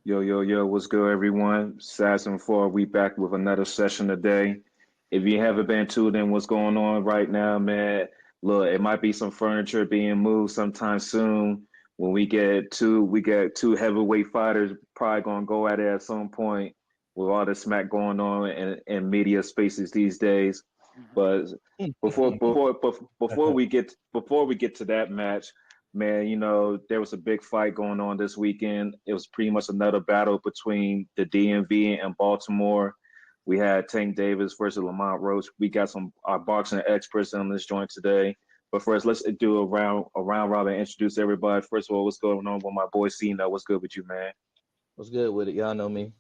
Yo, yo, yo, what's good, everyone? Sass and Four, we back with another session today. If you haven't been tuned in, what's going on right now, man? Look, it might be some furniture being moved sometime soon. When we get two heavyweight fighters probably gonna go at it at some point with all the smack going on in media spaces these days. But before we get to that match, man, there was a big fight going on this weekend. It was pretty much another battle between the DMV and Baltimore. We had Tank Davis versus Lamont Roach. We got some our boxing experts on this joint today. But first, let's do a round robin. Introduce everybody. First of all, what's going on with my boy Cena? What's good with you, man? What's good with it? Y'all know me.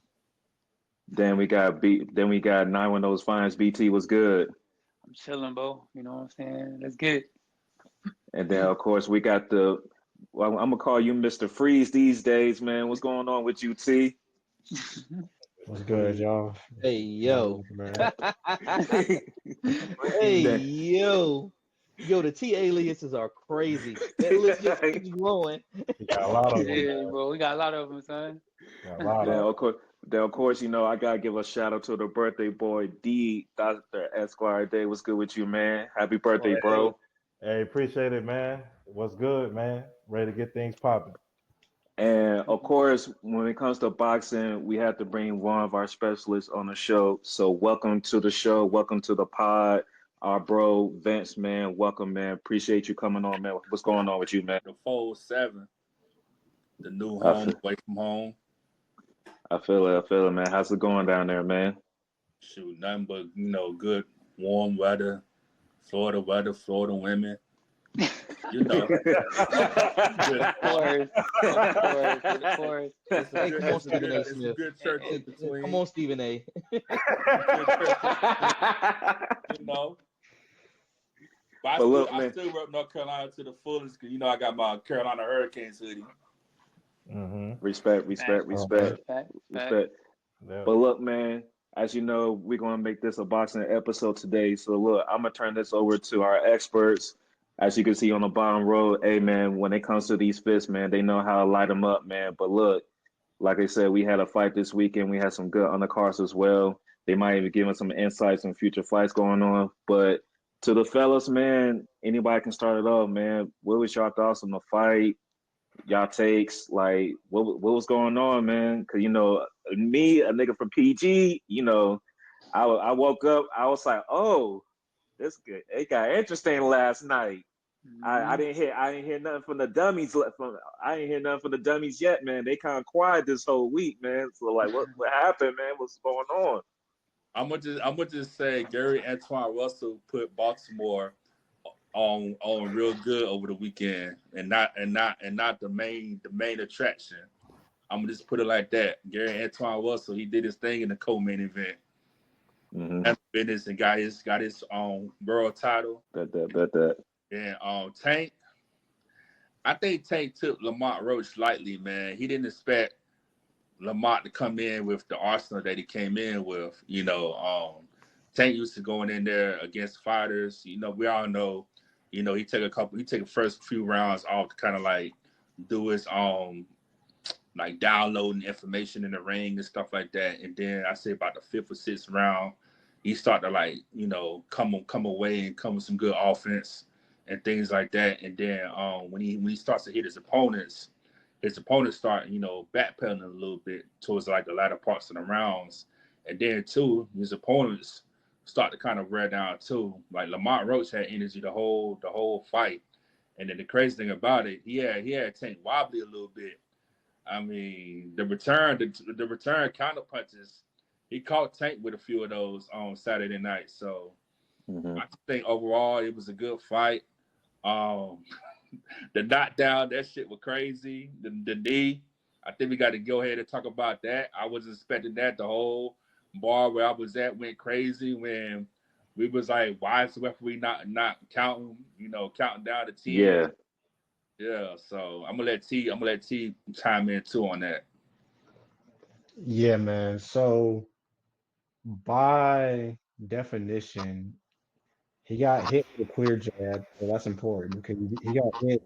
Then we got B. Then we got nine one those fines. BT was good. I'm chilling, bro. You know what I'm saying? Let's get it. And then of course we got the. Well, I'm gonna call you Mr. Freeze these days, man. What's going on with you, T? What's good, y'all? Hey yo. Man. Hey Then- yo. Yo, the T aliases are crazy. That list just keeps growing. We got a lot of them. Yeah, bro. We got a lot of them, son. Got a lot Then of of course, I gotta give a shout out to the birthday boy D, Dr. Esquire Day. What's good with you, man? Happy birthday, bro. Hey, appreciate it, man. What's good, man? Ready to get things popping. And of course, when it comes to boxing, we have to bring one of our specialists on the show. So welcome to the show. Welcome to the pod. Our bro Vince, man. Welcome, man. Appreciate you coming on, man. What's going on with you, man? The Fold 7, the new I home feel, away from home. I feel it. I feel it, man. How's it going down there, man? Shoot, nothing but good warm weather, Florida weather, Florida women. You know, Of course. Of course. Of course. Hey, come on, it's a Stephen good, A. it's a Smith. good church Hey, in between. come on, Stephen A. Good church in between, you know. But But look, I man. still rep North Carolina to the fullest because I got my Carolina Hurricanes hoodie. Respect, Fact, respect. fact. Yeah. But look, man, as you know, we're going to make this a boxing episode today. So look, I'm going to turn this over to our experts. As you can see on the bottom row, hey, man, when it comes to these fists, man, they know how to light them up, man. But look, like I said, we had a fight this weekend. We had some good undercards as well. They might even give us some insights on future fights going on. But to the fellas, man, anybody can start it off, man. What was your thoughts on the fight? Y'all takes like what was going on, man? Because me, a nigga from PG, I woke up, I was like, oh, this good. It got interesting last night. I Mhm. didn't hear nothing from the dummies. I didn't hear nothing from the dummies yet, man. They kind of quiet this whole week, man. So like, what happened, man? What's going on? I'm gonna just say Gary Antoine Russell put Baltimore on real good over the weekend, and not the main attraction. I'm gonna just put it like that. Gary Antoine Russell, he did his thing in the co-main event, Mm-hmm. and business, and got his world title. Bet that. And Tank, I think Tank took Lamont Roach lightly, man. He didn't expect Lamont to come in with the arsenal that he came in with. Tank used to going in there against fighters. We all know. He took the first few rounds off to kind of like do his like downloading information in the ring and stuff like that. And then I say about the fifth or sixth round, he started to like come away and come with some good offense and things like that. And then when he starts to hit his opponents start backpedaling a little bit towards like the latter parts of the rounds. And then too, his opponents start to kind of wear down too. Like Lamont Roach had energy the whole fight. And then the crazy thing about it, he had Tank wobbly a little bit. I mean, the return counter punches, he caught Tank with a few of those on Saturday night. So Mm-hmm. I think overall it was a good fight. Um, the knockdown, that shit was crazy. The knee, I think we got to go ahead and talk about that. I was expecting that. The whole bar where I was at went crazy when we was like, why is the referee not counting down to 10? Yeah. Yeah, so I'm gonna let T chime in too on that. Yeah, man. So by definition, he got hit with a clear jab. So that's important because he got hit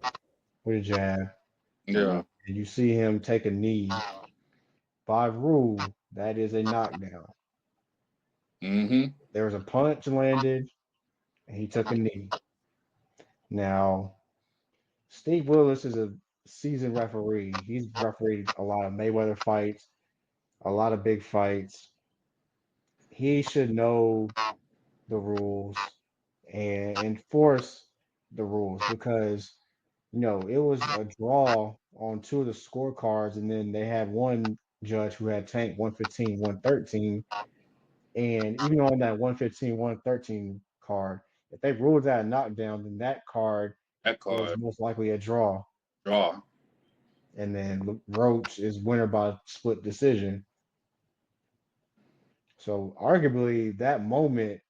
with a jab. Mm-hmm. Yeah. And you see him take a knee. by rule, that is a knockdown. Mm-hmm. There was a punch landed, and he took a knee. Now, Steve Willis is a seasoned referee. He's refereed a lot of Mayweather fights, a lot of big fights. He should know the rules and enforce the rules because it was a draw on two of the scorecards, and then they had one judge who had Tank 115, 113. And even on that 115, 113 card, if they ruled that a knockdown, then that card That was card most likely a draw. draw. And then Roach is winner by split decision. So arguably that moment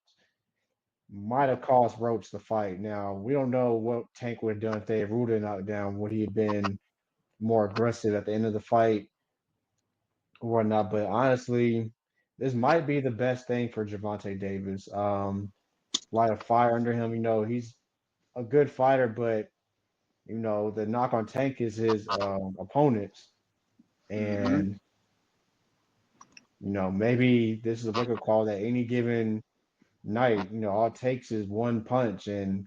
might have cost Roach the fight. Now we don't know what Tank would have done if they had ruled it a knockdown. Would he have been more aggressive at the end of the fight or whatnot? But honestly, this might be the best thing for Gervonta Davis. Light a fire under him. He's a good fighter, but the knock on Tank is his opponents, Mm-hmm. and maybe this is a wake up call that any given night, all it takes is one punch, and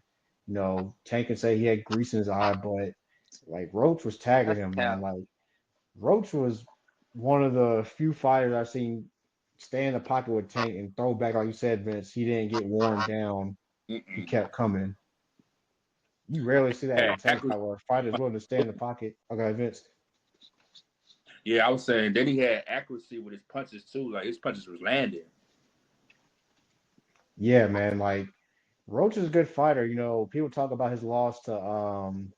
Tank can say he had grease in his eye, but like Roach was tagging That's him, man. cap. Like Roach was one of the few fighters I've seen stay in the pocket with Tank and throw back, like you said, Vince. He didn't get worn down. He Mm-mm. kept coming. You rarely see that in a Had Tank accuracy. fight where a fighter's willing to stay in the pocket. Okay, Vince. Yeah, I was saying. Then he had accuracy with his punches too. Like his punches was landing. Yeah, man. Like Roach is a good fighter. People talk about his loss to Jamal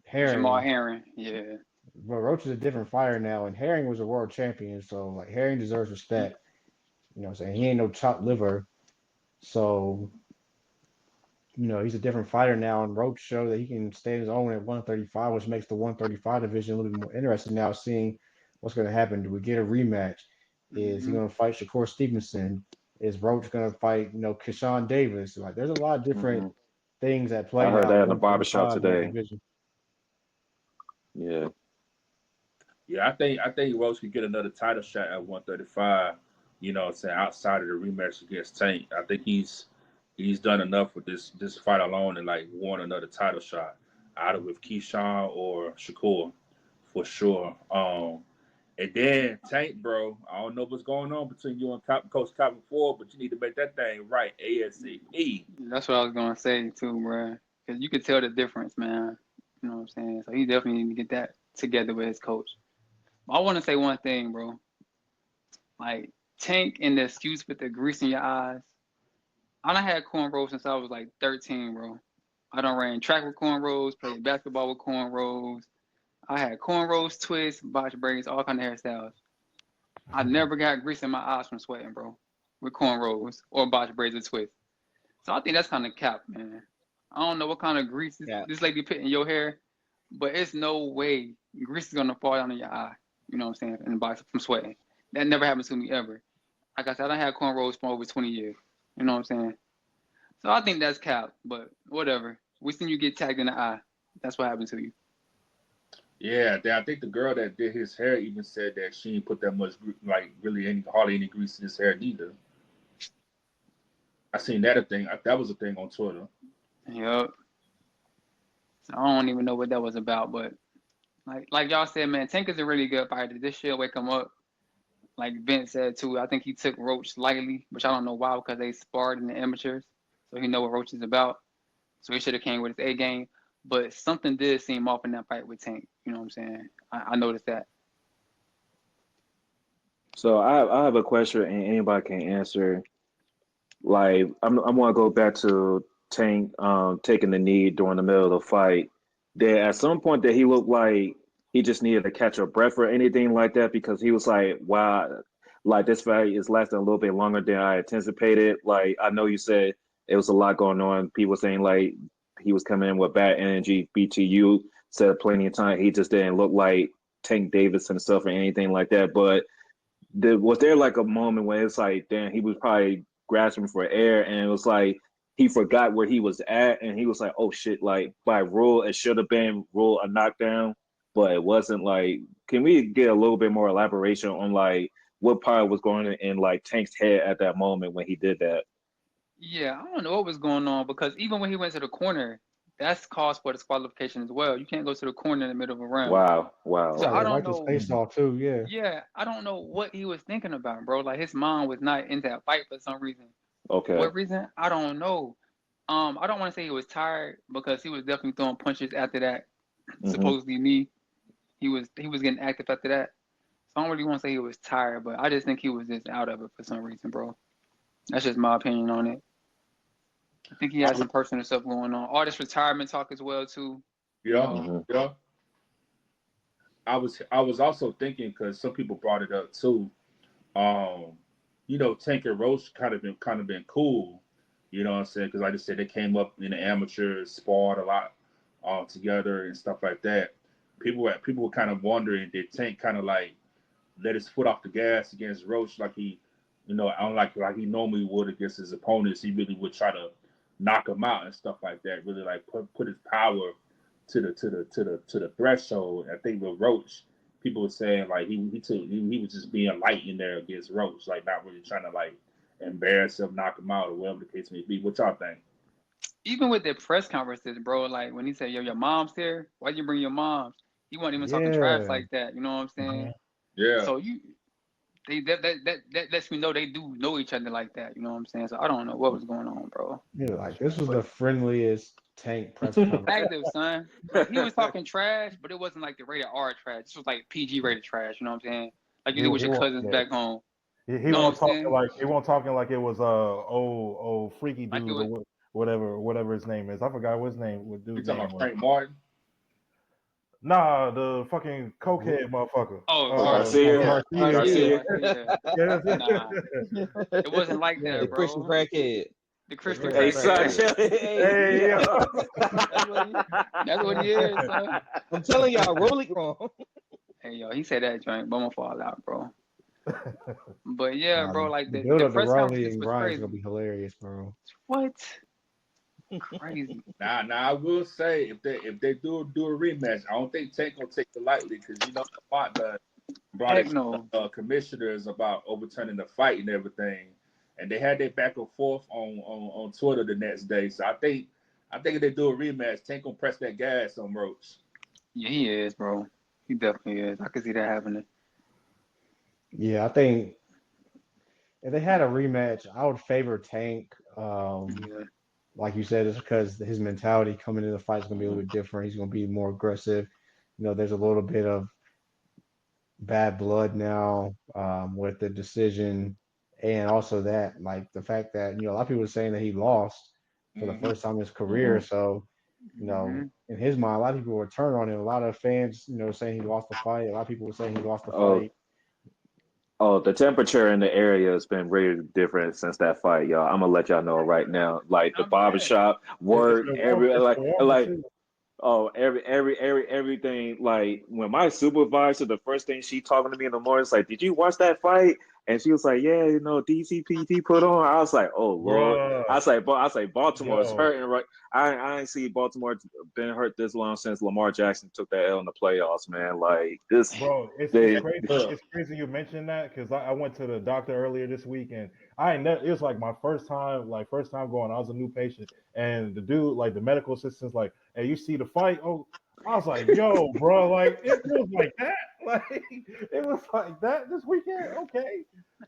Herring, Herring. Yeah. but Roach is a different fighter now, and Herring was a world champion, so like Herring deserves respect. What I'm saying? He ain't no chopped liver. So, he's a different fighter now, and Roach showed that he can stay his own at 135, which makes the 135 division a little bit more interesting now, seeing what's going to happen. Do we get a rematch? Is he Mm-hmm. going to fight Shakur Stevenson? Is Roach going to fight, Keyshawn Davis? Like, there's a lot of different Hmm. things at I play heard now that at in the barbershop 135 in that today. division. Yeah. Yeah, I think Rose could get another title shot at 135. What I'm saying, outside of the rematch against Tank, I think he's done enough with this fight alone and like won another title shot, either with Keyshawn or Shakur, for sure. And then Tank, bro, I don't know what's going on between you and Coach Cotton Ford, but you need to make that thing right ASAP. That's what I was gonna say too, bro. Because you could tell the difference, man. You know what I'm saying? So he definitely need to get that together with his coach. But I want to say one thing, bro. Like Tank and the excuse with the grease in your eyes. I done had cornrows since I was like 13, bro. I done ran track with cornrows, played basketball with cornrows. I had cornrows, twists, botch braids, all kind of hairstyles. I never got grease in my eyes from sweating, bro, with cornrows or botch braids or twists. So I think that's kind of cap, man. I don't know what kind of grease Yeah. this lady put in your hair, but it's no way grease is gonna fall down in your eye. You know what I'm saying? In the box from sweating. That never happened to me ever. Like I said, I had cornrows for over 20 years. You know what I'm saying? So I think that's cap, but whatever. We seen you get tagged in the eye. That's what happened to you. Yeah, I think the girl that did his hair even said that she didn't put that much, like really hardly any grease in his hair neither. I seen that a thing. That was a thing on Twitter. Yup. So I don't even know what that was about, but like y'all said, man, Tank is a really good fighter. This shit wake him up. Like Vince said too, I think he took Roach lightly, which I don't know why because they sparred in the amateurs, so he know what Roach is about. So he should have came with his A game. But something did seem off in that fight with Tank. You know what I'm saying? I noticed that. So I have a question, and anybody can answer. Like I want to go back to Tank taking the knee during the middle of the fight. There at some point that he looked like he just needed to catch a breath or anything like that because he was like, wow, like this fight is lasting a little bit longer than I anticipated. Like I know you said it was a lot going on. People saying like he was coming in with bad energy. BTU said plenty of time he just didn't look like Tank Davis himself or anything like that. But was there like a moment where it's like, damn, he was probably grasping for air and it was like he forgot where he was at and he was like, oh shit, like by rule, it should have been rule a knockdown. but it wasn't like. Can we get a little bit more elaboration on like what part was going in like Tank's head at that moment when he did that? Yeah, I don't know what was going on because even when he went to the corner, that's cause for disqualification as well. You can't go to the corner in the middle of a round. Wow, So wow. Right, I they don't wiped his know. face off too. Yeah. Yeah, I don't know what he was thinking about, bro. Like his mind was not in that fight for some reason. Okay. What reason? I don't know. I don't want to say he was tired because he was definitely throwing punches after that Hmm. supposedly knee. He was getting active after that. So I don't really want to say he was tired, but I just think he was just out of it for some reason, bro. That's just my opinion on it. I think he had some personal stuff going on. All this retirement talk as well too. You Yeah, know, Hmm. yeah. I was also thinking because some people brought it up too. Um, Tank and Roach kind of been cool. You know what I'm saying? Because like I just said, they came up in the amateurs, sparred a lot together and stuff like that. People were kind of wondering, did Tank kind of like let his foot off the gas against Roach like he, unlike like he normally would against his opponents? He really would try to knock him out and stuff like that. Really like put his power to the threshold. I think with Roach, people were saying like he was just being light in there against Roach, like not really trying to like embarrass him, knock him out, or whatever the case may be. What y'all think? even with the press conferences, bro. Like when he said, "Yo, your mom's here. Why you bring your moms?" He wasn't even talking trash Yeah. like that. You know what I'm saying? Mhm. Yeah, So that lets me know they do know each other like that. You know what I'm saying? So I don't know what was going on, bro. Yeah, like this was But the friendliest Tank press conference. Active, son. Like he was talking trash, but it wasn't like the rated R trash. This was like PG rated trash. You know what I'm saying? Like you do with He your won't. cousins Yeah. back home. He You know what I'm won't talking saying? like it was old freaky Like it dude was. or whatever his name is. I forgot what you dude's talking name about was. Frank Martin? Nah, the fucking cokehead motherfucker. Oh, oh, Garcia. Garcia, Garcia. Garcia. Garcia. Garcia. Yeah. Nah, it wasn't like Yeah. The that, Christian bro. crackhead. The The Christian Christian Hey, son, crackhead. crackhead. hey, Hey, yo. That's what he. That's what he is, son. I'm telling y'all, roll it wrong. Hey, yo, he said that joint, but I'm gonna fall out, bro. But yeah, Nah, bro, like the the build the up to press Raleigh conferences and was Grind is gonna crazy. be hilarious, bro. What? Crazy. Now I will say if they do a rematch, I don't think Tank gonna take it lightly because Lamont done brought Heck it to no. commissioners about overturning the fight and everything, and they had their back and forth on Twitter the next day. So I think if they do a rematch, Tank gonna press that gas on Roach. Yeah, he is, bro. He definitely is. I can see that happening. Yeah, I think if they had a rematch, I would favor Tank. Yeah. Like you said, it's because his mentality coming into the fight is gonna be a Mhm. little bit different. He's gonna be more aggressive. There's a little bit of bad blood now with the decision, and also that like the fact that a lot of people are saying that he lost for the Mm-hmm. first time in his career. Mhm. So Hmm. in his mind, a lot of people were turned on him. A lot of fans, saying he lost the fight. A lot of people were saying he lost the Oh, fight. oh, the temperature in the area has been really different since that fight, y'all. I'm gonna let y'all know right now. Like the I'm saying. barbershop, work, every It's been warmer like too. oh, everything. Like when my supervisor, the first thing she talking to me in the morning is like, "Did you watch that fight?" And she was like, "Yeah, DCPT put on." I was like, "Oh Lord." Bruh, I was like, Baltimore is yo, hurting right. I ain't see Baltimore been hurt this long since Lamar Jackson took that L in the playoffs, man. Like this, bro, it's they. crazy. Look, It's crazy you mentioned that because I went to the doctor earlier this week and I ain't never. It was like my first time going. I was a new patient and the dude, like the medical assistant's like, "Hey, you see the fight?" Oh, I was like, "Yo, bro, like it was like that, like it was like that this weekend." Okay,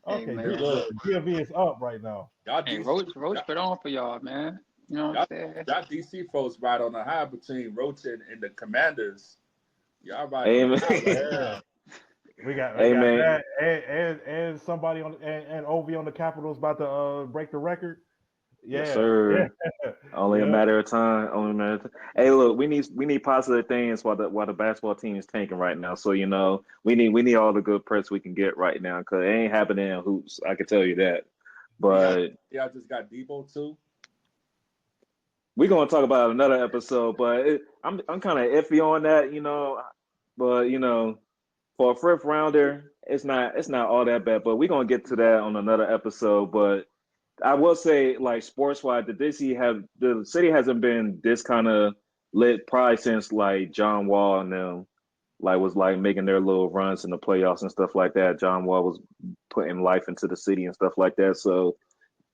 Hey okay, man. the look, DMV is up right now. y'all Hey, DC, Roach y'all, put on for y'all, man. You know what I'm y'all, saying? y'all DC folks ride on the high between Roach and the Commanders. Y'all riding on the Amen. high right Yeah. now. We got Amen. that, and somebody and Ovi on the Capitals about to break the record. Yes, Yeah, yeah, sir. Only a yeah. matter of time. Only a matter of time. Hey, look, we need positive things while the basketball team is tanking right now. So we need all the good press we can get right now because it ain't happening in hoops. I can tell you that. And y'all, But y'all just got Debo too. we're gonna talk about another episode. But I'm kind of iffy on that. But for a fifth rounder, it's not all that bad. But we're gonna get to that on another episode. But I will say, like sports wise, the city hasn't been this kind of lit probably since like John Wall and them. was like making their little runs in the playoffs and stuff like that. John Wall was putting life into the city and stuff like that. So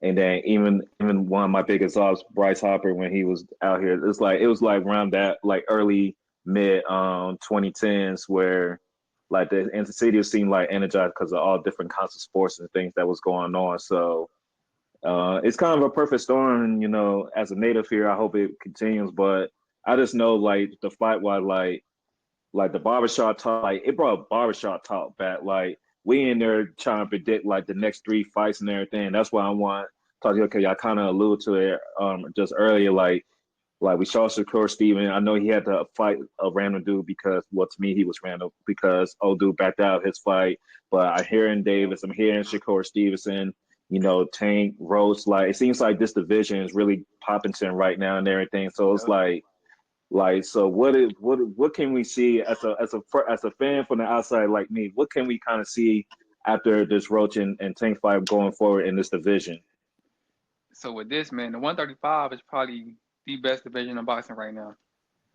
and then even one of my biggest ops, Bryce Hopper, when he was out here, it was like around that like early mid 2010s where like the city seemed like energized because of all different kinds of sports and things that was going on. So it's kind of a perfect storm, you know. As a native here, I hope it continues, but I just know like the fight was like the barbershop talk, like it brought barbershop talk back. Like we in there trying to predict like the next three fights and everything. That's why I want to talk to you because y'all kind of alluded to it just earlier. Like we saw Shakur Steven. I know he had to fight a random dude because well to me he was random because old dude backed out of his fight. But I'm hearing Davis, I'm hearing Shakur Stevenson, you know, Tank, Rose. Like it seems like this division is really popping to him right now and everything. So it's like, so what can we see as a fan from the outside like me? What can we kind of see after this Roach and Tank fight going forward in this division? So with this, man, the 135 is probably the best division of boxing right now.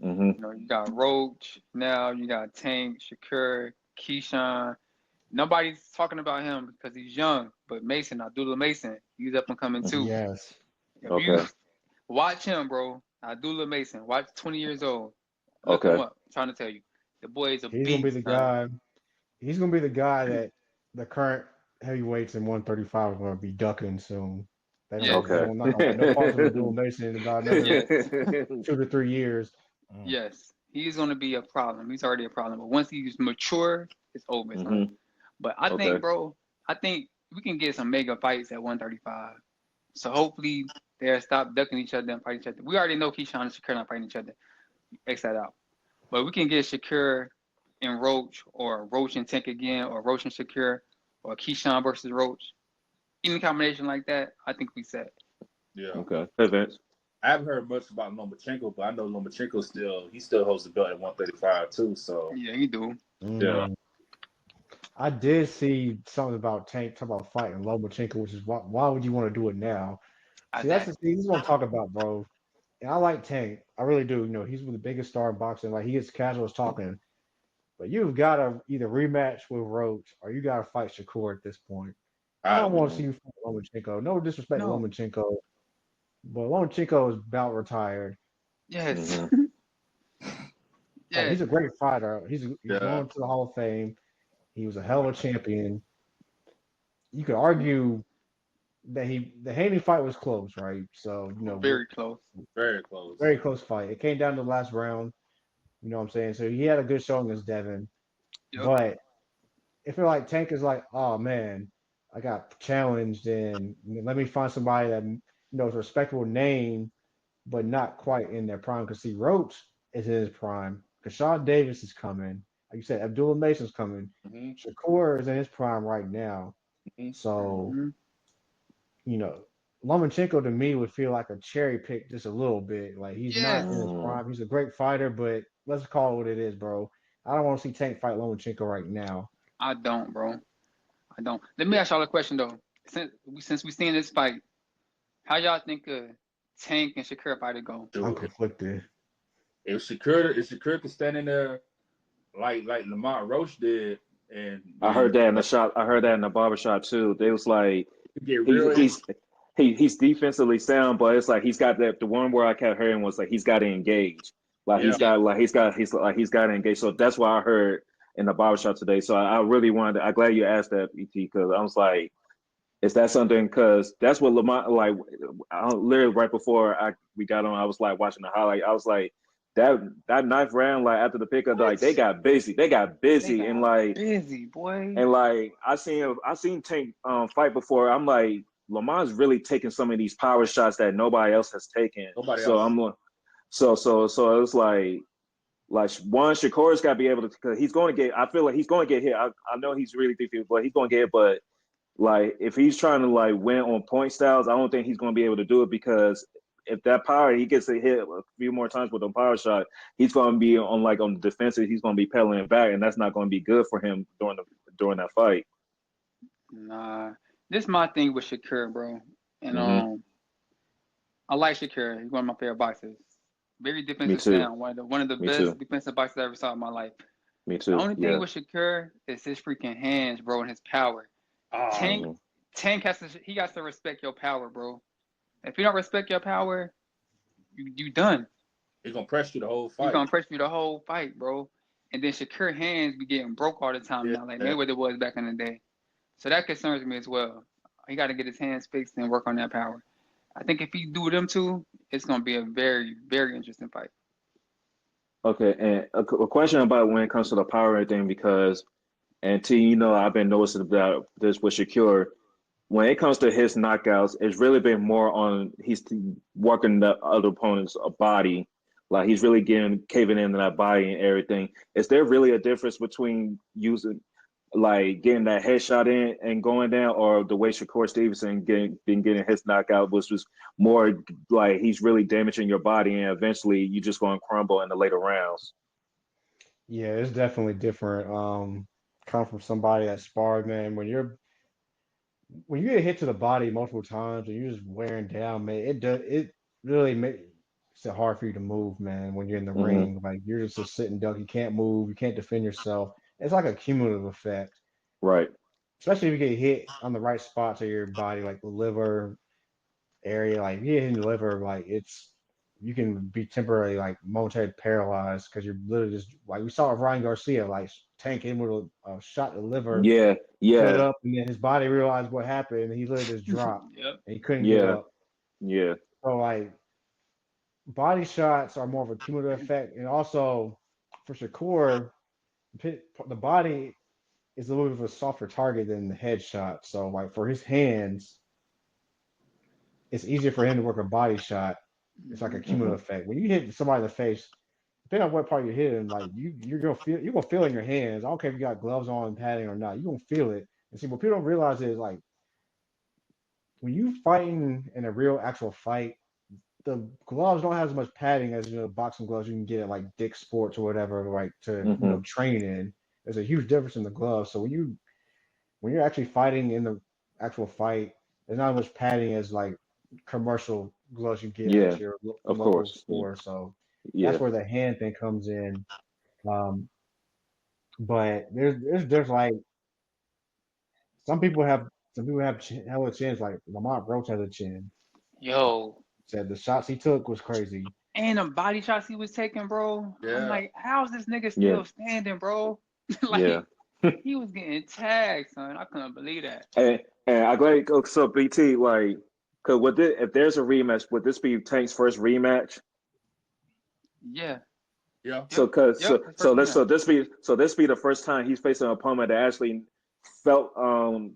Hmm. You know, you got Roach now, you got Tank, Shakur, Keyshawn. Nobody's talking about him because he's young, but Mason, Abdullah Mason, he's up and coming too. Yes. If you Okay. watch him, bro, Abdullah Mason, watch 20 years old, look him Okay. up. I'm trying to tell you, the boy is a He's gonna be beast, the son. guy. He's gonna be the guy that the current heavyweights in 135 are gonna be ducking soon. They Yes, Okay. don't not gonna have no problems with Abdul Mason in about another yes, 2 to 3 years. Mm. yes. He's gonna be a problem. He's already a problem, but once he's mature, it's over, son. Hmm. But I think, Okay. bro, I think we can get some mega fights at 135. So hopefully they'll stop ducking each other and fight each other. We already know Keyshawn and Shakur not fighting each other. X that out. But we can get Shakur and Roach, or Roach and Tank again, or Roach and Shakur, or Keyshawn versus Roach. Any combination like that, I think we set. Yeah. Okay. Hey, Vince. I haven't heard much about Lomachenko, but I know Lomachenko still holds the belt at 135 too. So Yeah, he do. yeah, Mm. I did see something about Tank talk about fighting Lomachenko, which is why would you want to do it now? See, that's the Exactly. thing. This is what I'm talking about, bro. And I like Tank. I really do. You know, he's one of the biggest star in boxing. Like he is casual as talking. But you've got to either rematch with Roach or you got to fight Shakur at this point. I I don't want agree. to see you fight Lomachenko. No disrespect to No. Lomachenko, but Lomachenko is about retired. Yes. Hmm. Like Yes. he's a great fighter. He's Yeah, going to the Hall of Fame. He was a hell of a champion. You could argue that the Haney fight was close, right? So Very close. very close. very close fight. It came down to the last round. You know what I'm saying? So he had a good showing against Devin. Yep. But if you're like Tank is like, oh man, I got challenged and let me find somebody that is a respectable name, but not quite in their prime. Because see, Roach is in his prime. Kashawn Davis is coming. Like you said, Abdullah Mason's coming. Hmm. Shakur is in his prime right now. Hmm. So, Hmm. you know, Lomachenko to me would feel like a cherry pick just a little bit. Like he's not in Yes. his prime. He's a great fighter, but let's call it what it is, bro. I don't want to see Tank fight Lomachenko right now. I don't, bro. I don't. Let me ask y'all a question though. Since we seen this fight, how y'all think Tank and Shakur fight to go? I'm Dude, conflicted. if Shakur could stand in there like Lamont Roach did, and I you heard that in the know, shop. I heard that in the barbershop too. They was like get he's real. he's he's defensively sound, but it's like he's got that. The one where I kept hearing was like he's got to engage. Like Yeah, Yeah. he's got to engage. So that's why I heard in the barbershop today. So I really wanted. I'm glad you asked that, Et, because I was like, is that something? Because that's what Lamont like. Literally right before we got on, I was like watching the highlight. I was like, that ninth round, like after the pickup, like What? they got busy. They got They busy, got busy, boy. and like I seen Tank fight before. I'm like Lamont's really taking some of these power shots that nobody else has taken. nobody So else. I'm so it's like one Shakur's got to be able to because he's going to get. I feel like he's going to get hit. I know he's really defensive, but he's going to get hit. But like if he's trying to like win on point styles, I don't think he's going to be able to do it because if that power he gets a hit a few more times with a power shot, he's going to be on the defensive. He's going to be pedaling back, and that's not going to be good for him during that fight. Nah. This is my thing with Shakur, bro. And Hmm. I like Shakur. He's one of my favorite boxers. Very Me defensive too. sound. One of the Me best too. defensive boxers I ever saw in my life. Me The too. only thing Yeah. with Shakur is his freaking hands, bro, and his power. Tank, Mhm. Tank has to respect your power, bro. If you don't respect your power, you done. He's gonna press you the whole You fight. gonna press you the whole fight, bro. And then Shakur hands be getting broke all the time Yeah. now, like Mayweather was back in the day. So that concerns me as well. He got to get his hands fixed and work on that power. I think if he do them two, it's gonna be a very, very interesting fight. Okay, and a question about when it comes to the power thing, because and T, I've been noticing about this with Shakur. When it comes to his knockouts, it's really been more on he's working the other opponent's body, like he's really getting caving into that body and everything. Is there really a difference between using like getting that headshot in and going down, or the way Shakur Stevenson been getting his knockout was more like he's really damaging your body and eventually you just going to crumble in the later rounds? Yeah, it's definitely different. Come from somebody that sparred, man. When you get hit to the body multiple times and you're just wearing down, man, it really makes it hard for you to move, man. When you're in the Hmm. ring, like you're just a sitting duck. You can't move. You can't defend yourself. It's like a cumulative effect, Right. especially if you get hit on the right spots of your body, like the liver area. Like if you get hit in the liver, like you can be temporarily like momentarily paralyzed because you're literally just like we saw with Ryan Garcia, like Tank him with a shot in the liver, Yeah. stood Yeah. up, and then his body realized what happened, and he literally just dropped, Yep. and he couldn't get Yeah. up. Yeah. So like body shots are more of a cumulative effect, and also for Shakur, the body is a little bit of a softer target than the headshot. So like for his hands, it's easier for him to work a body shot. It's like a Hmm. Hmm. cumulative effect. When you hit somebody in the face, depending on what part you're hitting, like you're gonna feel it in your hands. I don't care if you got gloves on and padding or not. You're gonna feel it. And see, what people don't realize is like when you fighting in a real actual fight, the gloves don't have as much padding as boxing gloves you can get at like Dick's Sports or whatever, like to Hmm. train in. There's a huge difference in the gloves. So when you're actually fighting in the actual fight, there's not as much padding as like commercial gloves you get Yeah. at your Of local course. store. So Yeah. that's where the hand thing comes in. Um, but there's like some people have hella chins. Like Lamont Roach has a chin. Yo, Said the shots he took was crazy. and the body shots he was taking, bro. I'm Yeah. like, how's this nigga Yeah. still standing, bro? Yeah. Like, he was getting tagged, son. I couldn't believe that. And I glad so BT like because with it, if there's a rematch, would this be Tank's first rematch? Yeah. Yeah. So Yep. cause Yep. so His so first let's rematch. so this be the first time he's facing an opponent that actually felt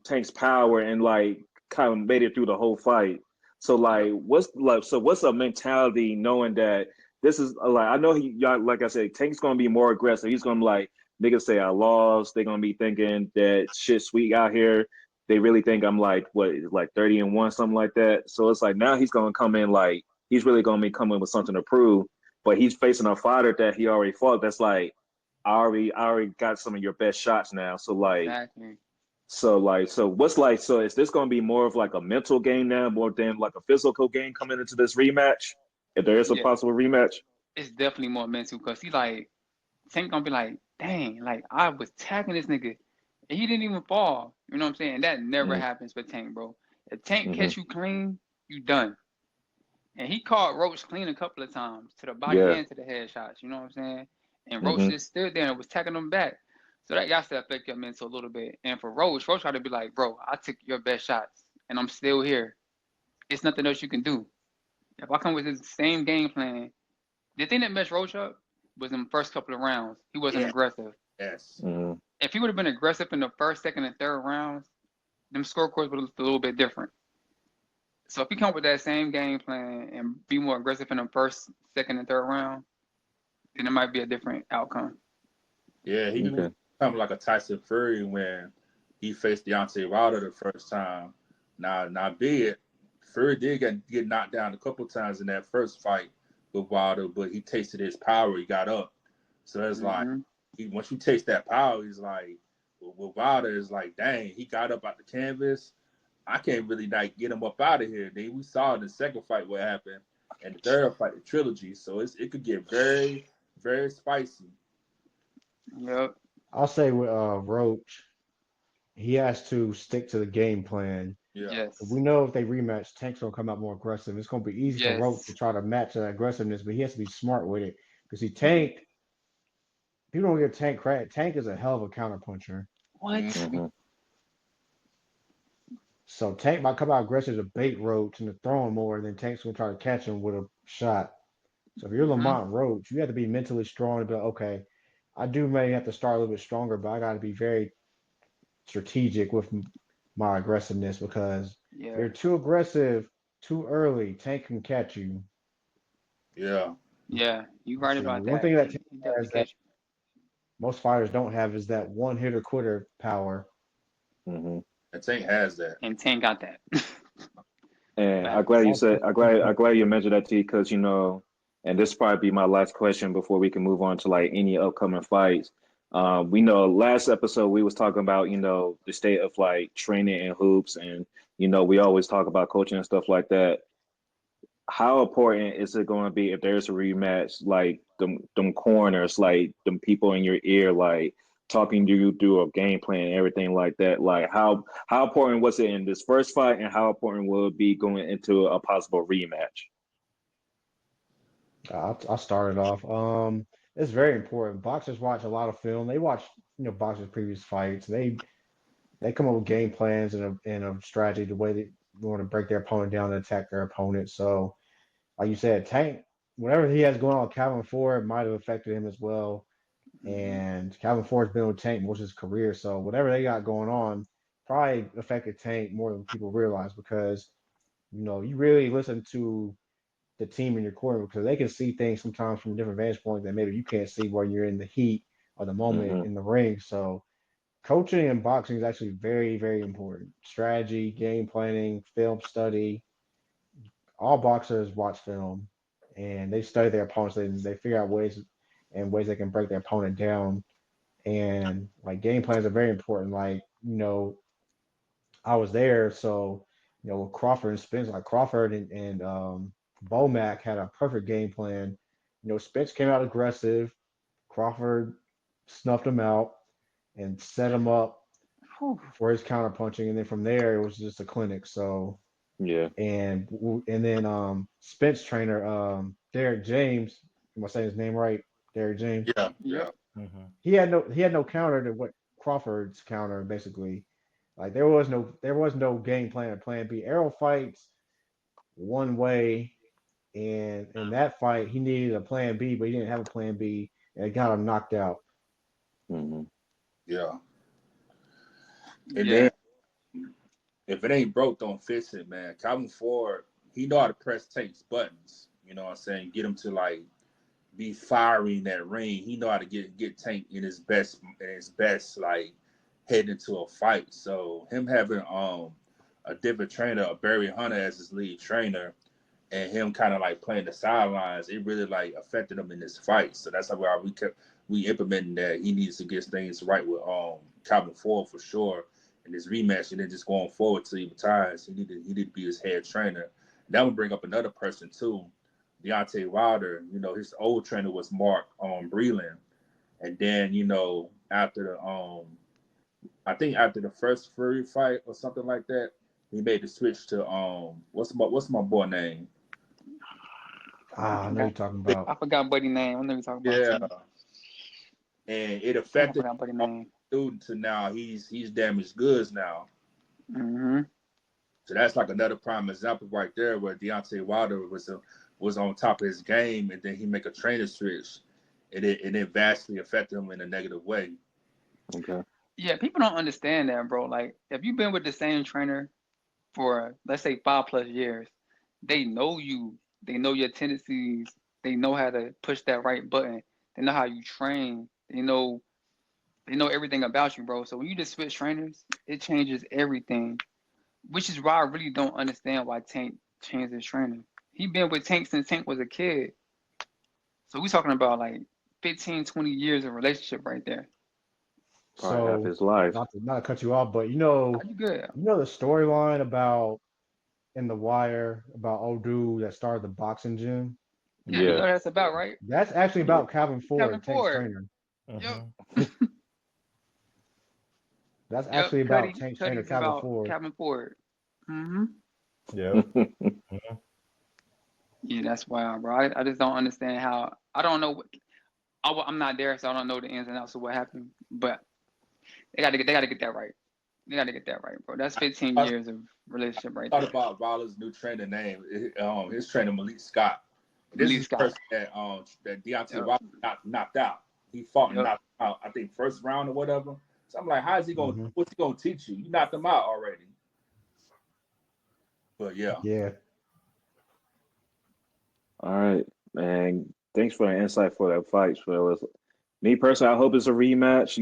Tank's power and like kind of made it through the whole fight. So Yep. what's a mentality knowing that this is like I know y'all like I said Tank's gonna be more aggressive. He's gonna be like niggas say I lost. They're gonna be thinking that shit sweet out here. They really think I'm like what like 30-1 something like that. So it's like now he's gonna come in like he's really gonna be coming with something to prove, but he's facing a fighter that he already fought. That's like I already got some of your best shots now. Exactly. So what's like so is this going to be more of like a mental game now, more than like a physical game coming into this rematch? If there is a Yeah. possible rematch. It's definitely more mental because he like Tank gonna be like, dang, like I was tagging this nigga and he didn't even fall. You know what I'm saying? That never Mm-hmm. happens with Tank, bro. If Tank Mm-hmm. catch you clean, you done. And he caught Roach clean a couple of times to the body Yeah. and to the headshots. You know what I'm saying? And Roach Mm-hmm. just stood there and was tagging them back. So that got to affect your mental a little bit. And for Roach had to be like, bro, I took your best shots and I'm still here. It's nothing else you can do. If I come with the same game plan, the thing that messed Roach up was in the first couple of rounds. He wasn't Yeah. aggressive. Yes. Mm-hmm. If he would have been aggressive in the first, second, and third rounds, them scorecards would have looked a little bit different. So if he come with that same game plan and be more aggressive in the first, second, and third round, then it might be a different outcome. Yeah. He moved Okay. something like a Tyson Fury when he faced Deontay Wilder the first time. Now, be it Fury did get knocked down a couple times in that first fight with Wilder, but he tasted his power. He got up. So it's like Hmm. once you taste that power, he's like with Wilder is like, dang, he got up out the canvas. I can't really like get him up out of here. Then we saw in the second fight what happened, and the third fight, the trilogy. So it could get very, very spicy. Yep. I'll say with Roach, he has to stick to the game plan. Yeah. We Yes. know if they rematch, Tank's gonna come out more aggressive. It's gonna be easy for Roach to Yes. try to match that aggressiveness, but he has to be smart with it. Because he Tank, people don't give Tank credit. Tank is a hell of a counterpuncher. What? Mm-hmm. So Tank might come out aggressive to bait Roach and to throw him more, and then Tank's gonna try to catch him with a shot. So if you're Hmm. Lamont Roach, you have to be mentally strong and be like, okay, I do may have to start a little bit stronger, but I got to be very strategic with my aggressiveness because if Yeah. you're too aggressive too early, Tank can catch you. Yeah. Yeah. You right And about one that. thing that Tank He definitely has that catch most fighters don't have is that one hitter quitter power. Mm-hmm. And Tank has that. you. And Tank got that. And I'm glad Facts. you That's said, that's a big I'm part. glad you mentioned that, T, because and this probably be my last question before we can move on to like any upcoming fights. We know last episode we was talking about the state of like training and hoops, and we always talk about coaching and stuff like that. How important is it going to be if there's a rematch, like them corners, like them people in your ear, like talking to you through a game plan and everything like that? Like how important was it in this first fight, and how important will it be going into a possible rematch? I'll start it off. It's very important. Boxers watch a lot of film. They watch, boxers' previous fights. They come up with game plans and a strategy, the way they want to break their opponent down and attack their opponent. So, like you said, Tank, whatever he has going on, Calvin Ford might have affected him as well. Hmm. And Calvin Ford's been with Tank most of his career, so whatever they got going on probably affected Tank more than people realize because you really listen to the team in your corner because they can see things sometimes from different vantage points that maybe you can't see while you're in the heat or the moment Hmm. in the ring. So coaching in boxing is actually very, very important. Strategy, game planning, film study. All boxers watch film and they study their opponents and they figure out ways they can break their opponent down. And like game plans are very important. Like, I was there, so with Crawford and Spence, like Crawford and Bomac had a perfect game plan. Spence came out aggressive. Crawford snuffed him out and set him up Whew. for his counter punching, and then from there it was just a clinic. So Yeah. and then Spence trainer Derek James, am I saying his name right? Derek James. Yeah. Yeah. Yep. Mm-hmm. He had no counter to what Crawford's counter basically. Like there was no game plan or plan B. Arrow fights one way, and in that fight he needed a plan B, but he didn't have a plan B, and it got him knocked out. Hmm. Yeah. And Yeah. then if it ain't broke, don't fix it, man. Calvin Ford, he know how to press Tank's buttons. You know what I'm saying? Get him to like be fiery in that ring. He know how to get Tank in his best like heading into a fight. So him having a different trainer, a Barry Hunter as his lead trainer, and him kind of like playing the sidelines, it really like affected him in this fight. So that's why we implementing that he needs to get things right with Calvin Ford for sure in this rematch, and then just going forward to even times he need to be his head trainer. And that would bring up another person too, Deontay Wilder. His old trainer was Mark Breland, and then after the I think after the first Fury fight or something like that, he made the switch to what's my boy name? I I know you're forgot. talking about. I forgot buddy name. I know you talking about Yeah, too. and it Damn, I affected forgot buddy all name. students, and now he's damaged goods now. Hmm. So that's like another prime example right there where Deontay Wilder was on top of his game, and then he make a trainer switch, and it vastly affected him in a negative way. Okay. Yeah, people don't understand that, bro. Like, if you've been with the same trainer for let's say 5+ years, they know you. They know your tendencies. They know how to push that right button. They know how you train. They know everything about you, bro. So when you just switch trainers, it changes everything. Which is why I really don't understand why Tank changed his trainer. He been with Tank since Tank was a kid. So we talking about like 15, 20 years of relationship right there. Probably half So his life. not to cut you off, but Are you good? the storyline about in The Wire about old dude that started the boxing gym. Yeah, you know Yeah. what that's about, right? That's actually Yeah. about Calvin Kevin Ford, Tank's Ford. trainer. Yep. That's Yep. actually about Tank Trainer Cuddy's Calvin about Ford. Calvin Ford. Mm-hmm. Yeah. Yeah, that's wild, bro. I just don't understand how. I don't know. I'm not there, so I don't know the ins and outs of what happened. But they gotta get that right. They gotta get that right, bro. That's 15 I years of relationship right thought there. about Roller's new trainer name. His trainer Malik Scott. This Lee is the Scott. person that Deontay Yep. Wilder knocked out. He fought and Yep. knocked him out. I think first round or whatever. So I'm like, how is he going? Hmm. What's he going to teach you? You knocked him out already. But yeah, Yeah. All right, man. Thanks for the insight for that fight, fellas. Me personally, I hope it's a rematch.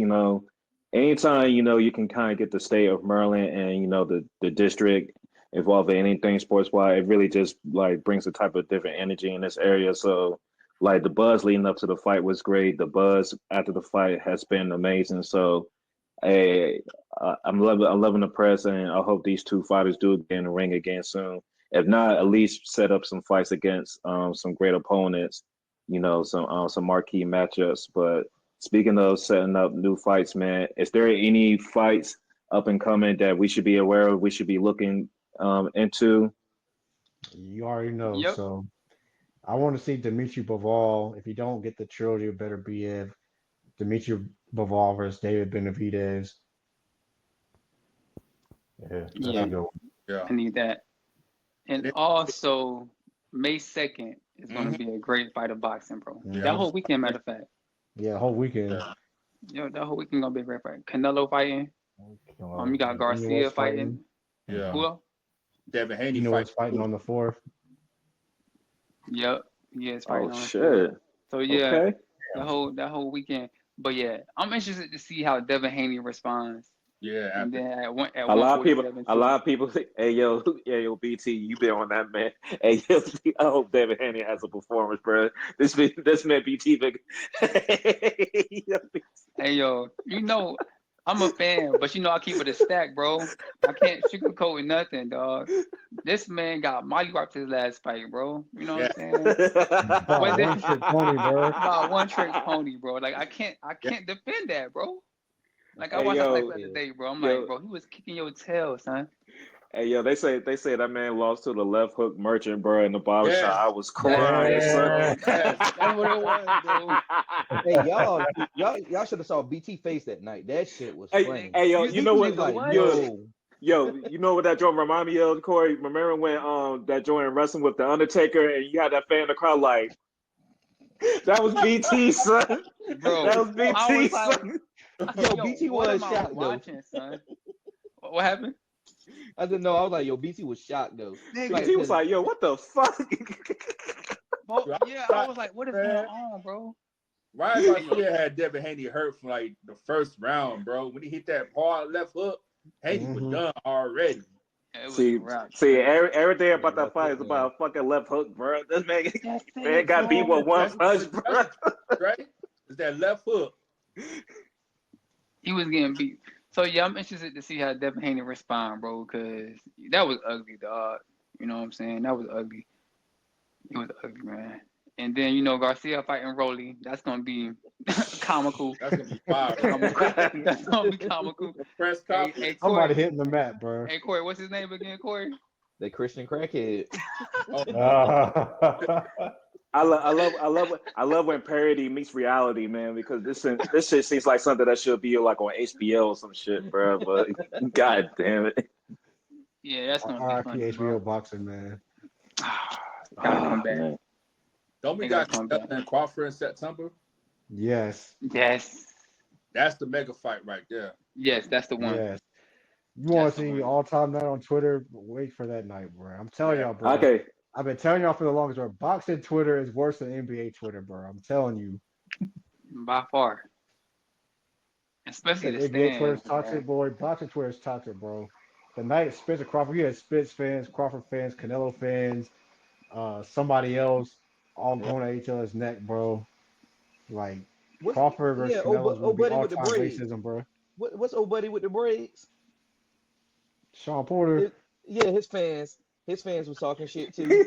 Anytime you can kind of get the state of Maryland and the district involved in anything sports wise, it really just like brings a type of different energy in this area. So, like the buzz leading up to the fight was great. The buzz after the fight has been amazing. So, hey, I'm loving the press, and I hope these two fighters do get in the ring again soon. If not, at least set up some fights against some great opponents. Some marquee matchups. But speaking of setting up new fights, man, is there any fights up and coming that we should be aware of? We should be looking into. You already know. Yep. So I want to see Dimitri Bivol. If you don't get the trilogy of Better BF, Dimitri Bivol versus David Benavidez. Yeah, that's Yeah. a good one. yeah. I need that. And also, May 2nd is going to Mhm. be a great fight of boxing, bro. That Yeah. whole weekend, matter of fact. Yeah, whole weekend. Yeah. Yo, that whole weekend going to be a great fight. Canelo fighting. You got Garcia Inuo's fighting. fighting. Yeah. Who else? Devin Haney fight. Inuo's fighting on the 4th. Yep. Yeah, it's Oh fighting on the floor. shit. So yeah, Okay. that whole weekend. But yeah, I'm interested to see how Devin Haney responds. Yeah. And After. then at A lot of people, 147 a too. lot of people think, hey yo, BT, you been on that man. Hey yo, I hope David Haney has a performance, bro. This man BT big. Hey yo, I'm a fan, but I keep it a stack, bro. I can't sugarcoat nothing, dog. This man got mollywhopped his last fight, bro. You know what Yeah. I'm saying? Bro, Was one it trick pony, bro. about one trick pony, bro? Like I Yeah. can't defend that, bro. Like I Hey watched the fight yo, the other day, bro. I'm like, yo, bro, he was kicking your tail, son. hey yo, they say that man lost to the left hook merchant, bro, in the barber shop. Yes. I was That's crying, it, son. bro. Yeah. Yes. That's what it was, bro. Hey, y'all should have saw BT face that night. That shit was Hey, funny. hey yo, You you know BT what? was like, what? yo, You know what that joint remind me of, Corey? Remember when that joint in wrestling with the Undertaker and you had that fan in the crowd like that was BT, son. That Bro, was I BT, was like, son. I said, yo, yo, BT what was am I shocked though. watching, son? What happened? I didn't know. I was like, yo, BT was shocked though. Like, BT was cause like, yo, what the fuck? Well, Yo, yeah, I I was like, what is going man. on, bro? Ryan Garcia had Devin Haney hurt from like the first round, bro. When he hit that hard left hook, Haney was Hmm. done already. Yeah, it was a see, wrap, see, son. everything yeah, about that left fight hook is man. about a fucking left hook, bro. This man, That's man it, got beat bro. with one That's punch, bro. right. It's that left hook. He was getting beat. So yeah, I'm interested to see how Devin Haney respond, bro, because that was ugly, dog. You know what I'm saying? That was ugly. It was ugly, man. And then Garcia fighting Rolly. That's gonna be comical. That's gonna be fire. Comical. That's gonna be comical. The press Hey, conference. hey, Somebody Corey. hitting the mat, bro. Hey, Corey. What's his name again, Corey? That Christian crackhead. Oh, I love when parody meets reality, man. Because this shit seems like something that should be like on HBO or some shit, bro. But god damn it, Yeah, that's gonna be RIP funny, bro. HBO boxing, man. Gotta come back. man. don't we They gotta got come Canelo back. and Crawford in September? Yes. Yes. That's the mega fight right there. Yes, that's the one. Yes. You want That's to the see one. all-time night on Twitter? Wait for that night, bro. I'm telling Yeah. y'all, bro. Okay, I've been telling y'all for the longest, bro. Boxing Twitter is worse than NBA Twitter, bro. I'm telling you. By far. You Especially said the NBA Twitter's stands, toxic, man. boy. Boxing Twitter's toxic, bro. The night Spencer Crawford, you had Spence fans, Crawford fans, Canelo fans, somebody else, all Yeah. going at each other's neck, bro. Like What's Crawford versus yeah, Canelo is gonna old be buddy with the all-time braids. racism, bro. What's old buddy with the braids? Sean Porter. Yeah, his fans was talking shit too.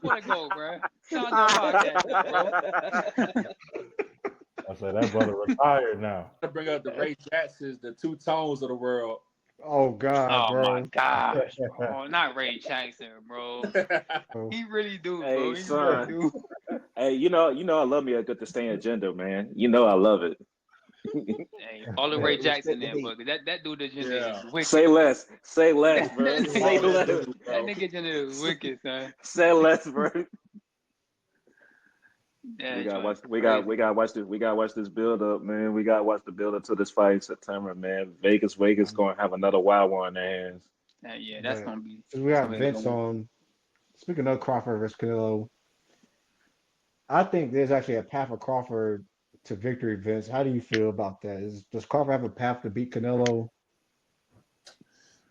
Wanna go, bro? Sound your podcast, bro. That's So that brother retired now. To bring up the Ray Jacksons, the two tones of the world. Oh God, Oh my bro. gosh, bro. Not Ray Jackson, bro. Oh, He really do, bro. Hey, He really son. do. Hey, I love me a good to stay agenda, man. You know I love it. Hey, follow Ray Respect Jackson the there, hate. but that dude agenda is Yeah. Say wicked. less. Say less, That, bro. that, What's nigga, Say wrong with that less. dude, that bro? nigga agenda is wicked, son. Say less, bro. We That gotta joint watch. is We got. We crazy. gotta watch this. We gotta watch this build up, man. We gotta watch the build up to this fight in September, man. Vegas gonna have another wild one in their hands. Yeah, that's but gonna be since we that's got gonna be a good Vince one. on, speaking of Crawford versus Canelo, I think there's actually a path for Crawford to victory. Vince, how do you feel about that? Does Crawford have a path to beat Canelo?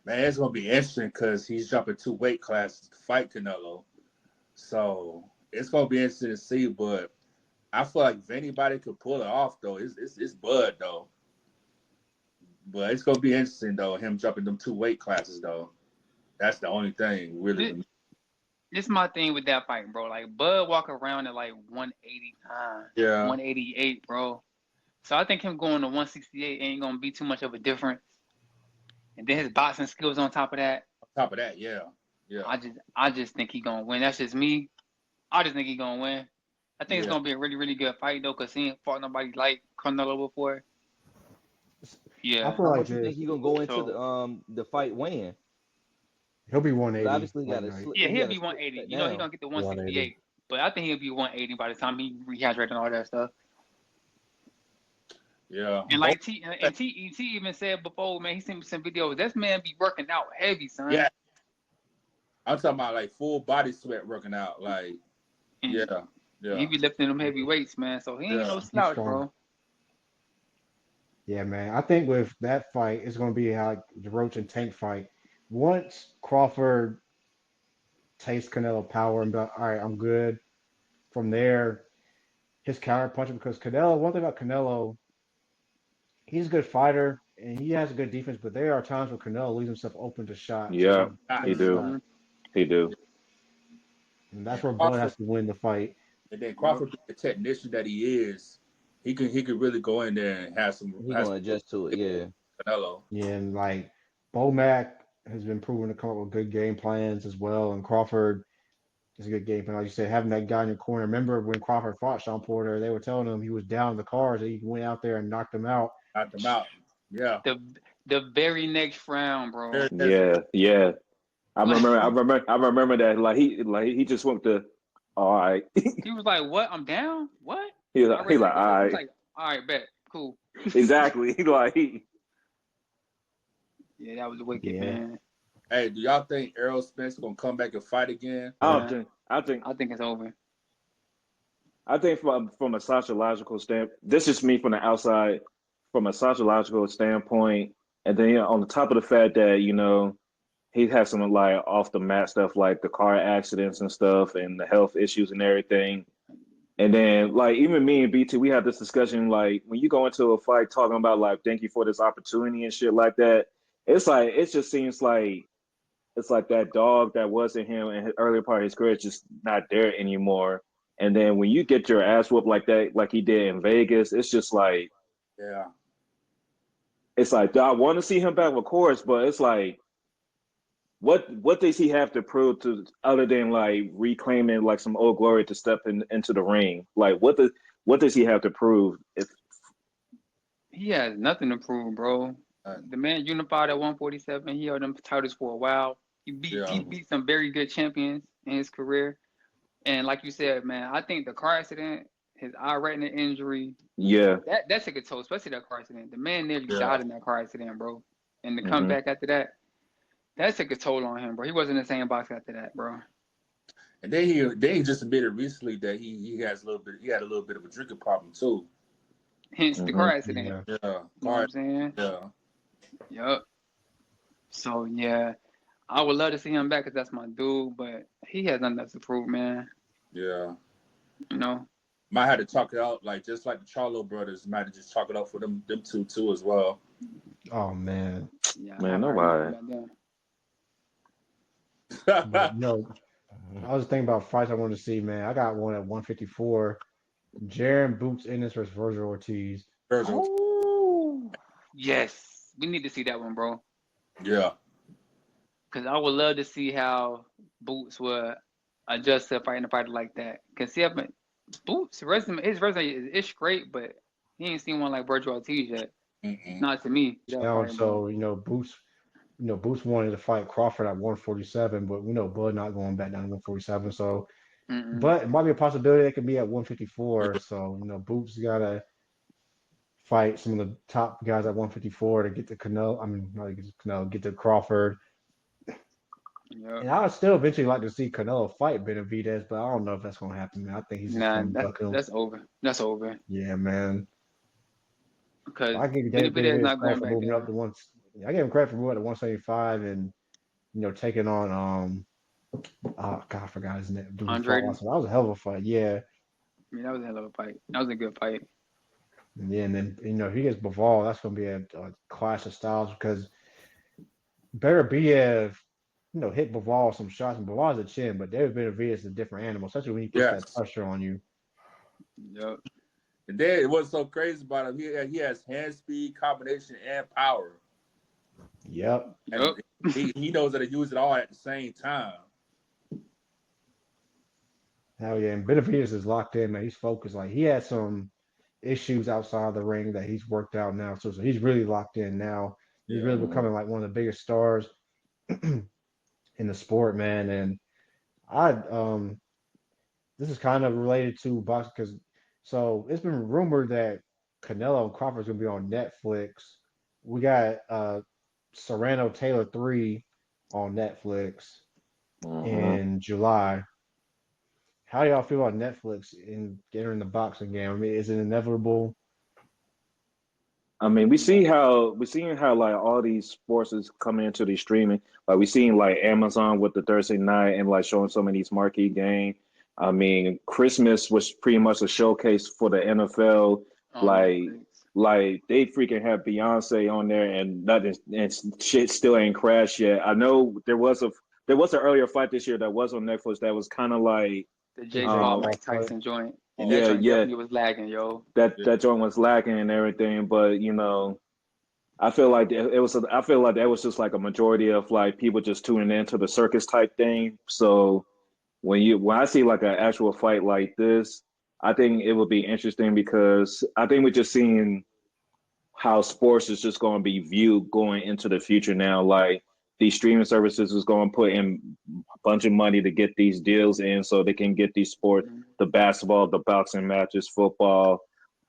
Man, it's gonna be interesting because he's jumping 2 weight classes to fight Canelo. So it's gonna be interesting to see. But I feel like if anybody could pull it off, though, it's Bud though. But it's gonna be interesting though, him jumping them 2 weight classes though. That's the only thing really. This, this my thing with that fight, bro. Like Bud walk around at like 189, Yeah. 188, bro. So I think him going to 168 ain't gonna be too much of a difference. And then his boxing skills on top of that. On top of that, yeah. Yeah. I just think he gonna win. That's just me. I just think he gonna win. I think it's Yeah. gonna be a really, really good fight though, cause he ain't fought nobody like Canelo before. I Yeah. feel How like much you think this. he gonna go into So the fight weighing? He'll be Because 180 obviously fight night. yeah, he he'll got a be slight 180. cut You know, he down. gonna get the 180. 168, but I think he'll be 180 by the time he rehydrates and all that stuff. Yeah. And Both. like T even said before, man, he sent me some videos. This man be working out heavy, son. Yeah. I'm talking about like full body sweat working out. Like, And yeah. he Yeah. be lifting them heavy weights, man. So he ain't Yeah. no He's slouch, strong. bro. Yeah, man. I think with that fight, it's going to be like the Roach and Tank fight. Once Crawford tastes Canelo power and be like, all right, I'm good. From there, his counter punching because Canelo. One thing about Canelo, he's a good fighter and he has a good defense, but there are times where Canelo leaves himself open to shots Yeah, to he take do. Mm-hmm. shots, He do. and And that's where Bud Crawford, has to win the fight. and then Yep. Crawford, the technician that he is, he could really go in there and He have gonna adjust to it, yeah. some Canelo. Yeah, and like Bomac has been proven to come up with good game plans as well, and Crawford is a good game plan. Like you said, having that guy in your corner. Remember when Crawford fought Sean Porter, they were telling him he was down in the cars, and he went out there and knocked him out. Knocked him out. Yeah. The very next round, bro. That's Yeah, yeah. I Like remember. I remember. I remember that. Like he just went to. All right. he was like, "What? I'm down. What? he I like, he already like took the all fight." He was right. like, "All right, bet, cool." Exactly. He like he. Yeah, that was wicked, Yeah, man. Hey, do y'all think Errol Spence gonna come back and fight again? I don't Nah, think. I think. I think it's over. I think from a sociological standpoint, this is me from the outside, from a sociological standpoint, and then on the top of the fact that he had some like off the mat stuff like the car accidents and stuff and the health issues and everything. And then like even me and BT, we had this discussion like when you go into a fight talking about like thank you for this opportunity and shit like that. It's like it just seems like it's like that dog that was in him in his earlier part of his career is just not there anymore. And then when you get your ass whooped like that, like he did in Vegas, it's just like Yeah. it's like I want to see him back, of course, but it's like what does he have to prove to other than like reclaiming like some old glory to step into the ring? Like what does he have to prove? If He has nothing to prove, bro. Uh, The man unified at 147. He held them titles for a while. He yeah. beat some very good champions in his career. And like you said, man, I think the car accident, his eye retina injury, yeah, that took a toll, especially that car accident. The man nearly Yeah. died in that car accident, bro. And to come hmm back after that, that took a toll on him, bro. He wasn't the same box after that, bro. And then he just admitted recently that he had a little bit of a drinking problem too. Hence the hmm car accident. yeah. Yeah. You know what Car. I'm saying? Yeah. Yup. So yeah, I would love to see him back because that's my dude, but he has nothing else to prove, man. Yeah. You know? Might have to talk it out, like just like the Charlo brothers. Might have just talk it out for them two too as well. Oh man, Yeah, I man, haven't heard nothing nobody. about them. but no, I was thinking about fights I want to see, man. I got one at 154. Jaron Boots Ennis versus Virgil Ortiz. Virgil. Oh, yes. We need to see that one, bro. Yeah. Because I would love to see how Boots would adjust to fighting a fighter like that. Because see, I mean, Boots, his resume is great, but he ain't seen one like Virgil Ortiz yet. Mm-mm. Not to me. That Now, fight, bro. so Boots wanted to fight Crawford at 147, but we know Bud not going back down to 147. So, Mm-mm. but it might be a possibility it could be at 154. So, Boots gotta fight some of the top guys at 154 to get to Canelo. I mean, not to get to Canelo, get to Crawford. Yep. And I would still eventually like to see Canelo fight Benavidez, but I don't know if that's gonna happen, man. I think he's just Nah, gonna duck him. that's over. That's over. Yeah, man. Because I give Benavidez Benavidez not credit going for back moving up down. to one. I give him credit for moving up to 175 and taking on oh God, I forgot his name. Dude, he fought Andre, last. That was a hell of a fight. Yeah. I mean, that was a hell of a fight. That was a good fight. Yeah, and then if he gets Bivol, that's gonna be a clash of styles because Beterbiev, hit Bivol some shots, and Bivol's a chin, but David Benavidez is a different animal, especially when he puts that Yes. pressure on you. Yep. And then what's so crazy about him, he has hand speed, combination, and power. Yep. Yep. And he knows how to use it all at the same time. Hell yeah, and Benavidez is locked in, man. He's focused. Like he had some issues outside the ring that he's worked out now, so he's really locked in now. He's Yeah. really becoming like one of the biggest stars in the sport, man. And I this is kind of related to boxing because so it's been rumored that Canelo and Crawford's gonna be on Netflix. We got Serrano Taylor 3 on Netflix Uh-huh. in July. How do y'all feel about Netflix in entering the boxing game? I mean, is it inevitable? I mean, we seeing how like all these sports is coming into the streaming. Like we seen like Amazon with the Thursday night and like showing some of these marquee games. I mean, Christmas was pretty much a showcase for the NFL. On Like, Netflix. like they freaking have Beyonce on there, and nothing and shit still ain't crashed yet. I know there was an earlier fight this year that was on Netflix that was kind of like The The Jake Jake Paul um Paul Mike fight? Tyson joint. Yeah, that yeah joint yeah definitely was lagging, yo. Yeah. that joint was lacking and everything, but I feel like it was. I feel like that was just like a majority of like people just tuning into the circus type thing. So when I see like an actual fight like this, I think it would be interesting because I think we're just seeing how sports is just going to be viewed going into the future now. Like these streaming services is going to put in a bunch of money to get these deals in so they can get these sports, Mhm. the basketball, the boxing matches, football.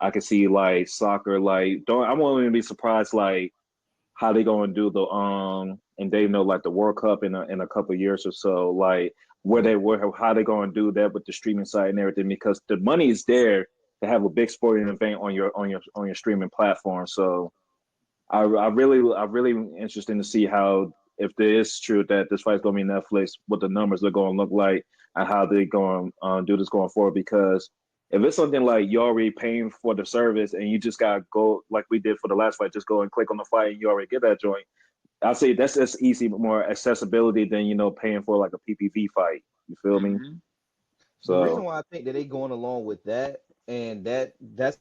I can see like soccer. Like don't I won't even be surprised like how they going to do the and they know like the World Cup in a couple of years or so, like where how they going to do that with the streaming site and everything because the money is there to have a big sporting event on your streaming platform. So I really interested to see how if there is true that this fight's going to be Netflix, what the numbers are going to look like and how they going to do this going forward because. If it's something like you're already paying for the service and you just gotta go like we did for the last fight, just go and click on the fight and you already get that joint. I'll say that's just easy, but more accessibility than paying for like a PPV fight. You feel me? Mhm. The reason So why I think that they going along with that and that's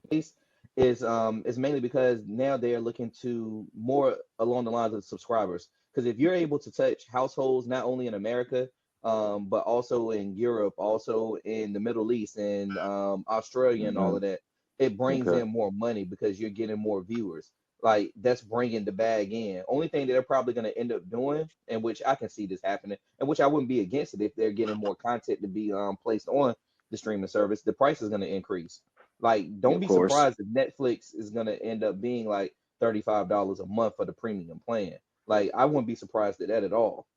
case is mainly because now they're looking to more along the lines of subscribers. Because if you're able to touch households not only in America, but also in Europe, also in the Middle East and Australia and all hmm of that, it brings okay, in more money because you're getting more viewers. Like that's bringing the bag in. Only thing that they're probably going to end up doing, and which I can see this happening, and which I wouldn't be against it if they're getting more content to be placed on the streaming service, the price is going to increase. Like, yeah, don't of be course. surprised if Netflix is gonna end up being like $35 a month for the premium plan. Like, I wouldn't be surprised at that at all.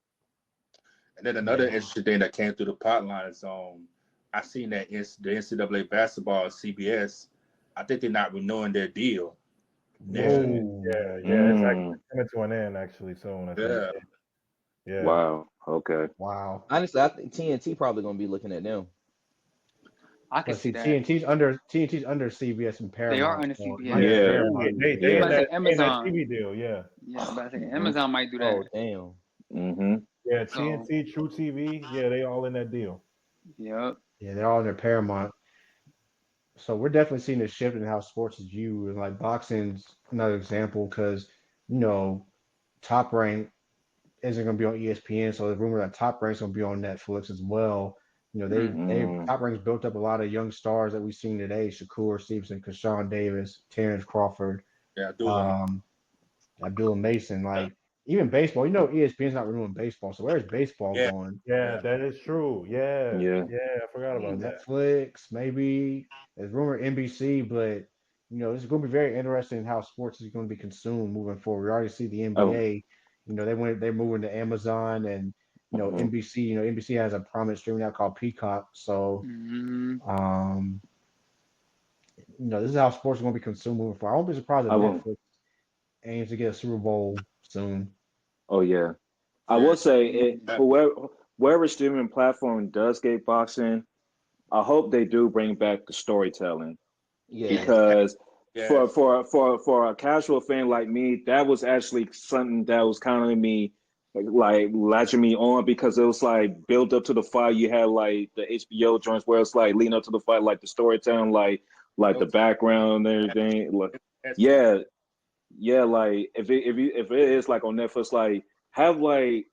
And then another Yeah. interesting thing that came through the pipeline is I seen that the NCAA basketball CBS, I think they're not renewing their deal. Next Yeah, year. yeah, Whoa. yeah. It's Mm, actually coming to an end actually soon. I think. Yeah. Yeah. wow. Okay. Wow. Honestly, I think TNT probably gonna be looking at them. I can But see see, that. TNT's under CBS and They are Paramount. on the So it CBS. might be Yeah. Yeah, Paramount they using I they was in about to TNT. say that they in that Amazon. TV deal. Yeah, Yeah, I was about to say hmm Amazon might do Oh that. damn. hmm yeah. So, TNT, True TV. Yeah, they all in that deal. yep. Yeah, they're all under Paramount. So we're definitely seeing a shift in how sports is viewed. And like boxing's another example because, you know, Top Rank isn't going to be on ESPN. So the rumor that Top Rank's going to be on Netflix as well. You know, Hmm. they Top Rank's built up a lot of young stars that we've seen today: Shakur Stevenson, Kashawn Davis, Terrence Crawford, Yeah, Dula. um, Abdullah Mason. Like even baseball, you know, ESPN's not renewing baseball. So where's baseball Yeah, going? Yeah, yeah. that is true. Yeah, Yeah. yeah, I forgot about that. Netflix, maybe. There's rumor NBC, but you know, it's going to be very interesting how sports is going to be consumed moving forward. We already see the Oh. NBA. You know, they're moving to Amazon and you know Mhm. NBC. You know, NBC has a prominent streaming out called Peacock. So, Hmm. um, you know, this is how sports are going to be consumed moving forward. I won't be surprised if I will. Netflix aims to get a Super Bowl soon. Oh yeah. I Yeah. will say it. Yeah. Whoever streaming platform does get boxing, I hope they do bring back the storytelling Yeah. because Yes. for a casual fan like me, that was actually something that was kind of me like latching me on because it was like built up to the fight. You had like the HBO joints where it's like leading up to the fight, like the storytelling, like No the background and everything. Like, that's too. yeah, yeah, like if it is like on Netflix, like have like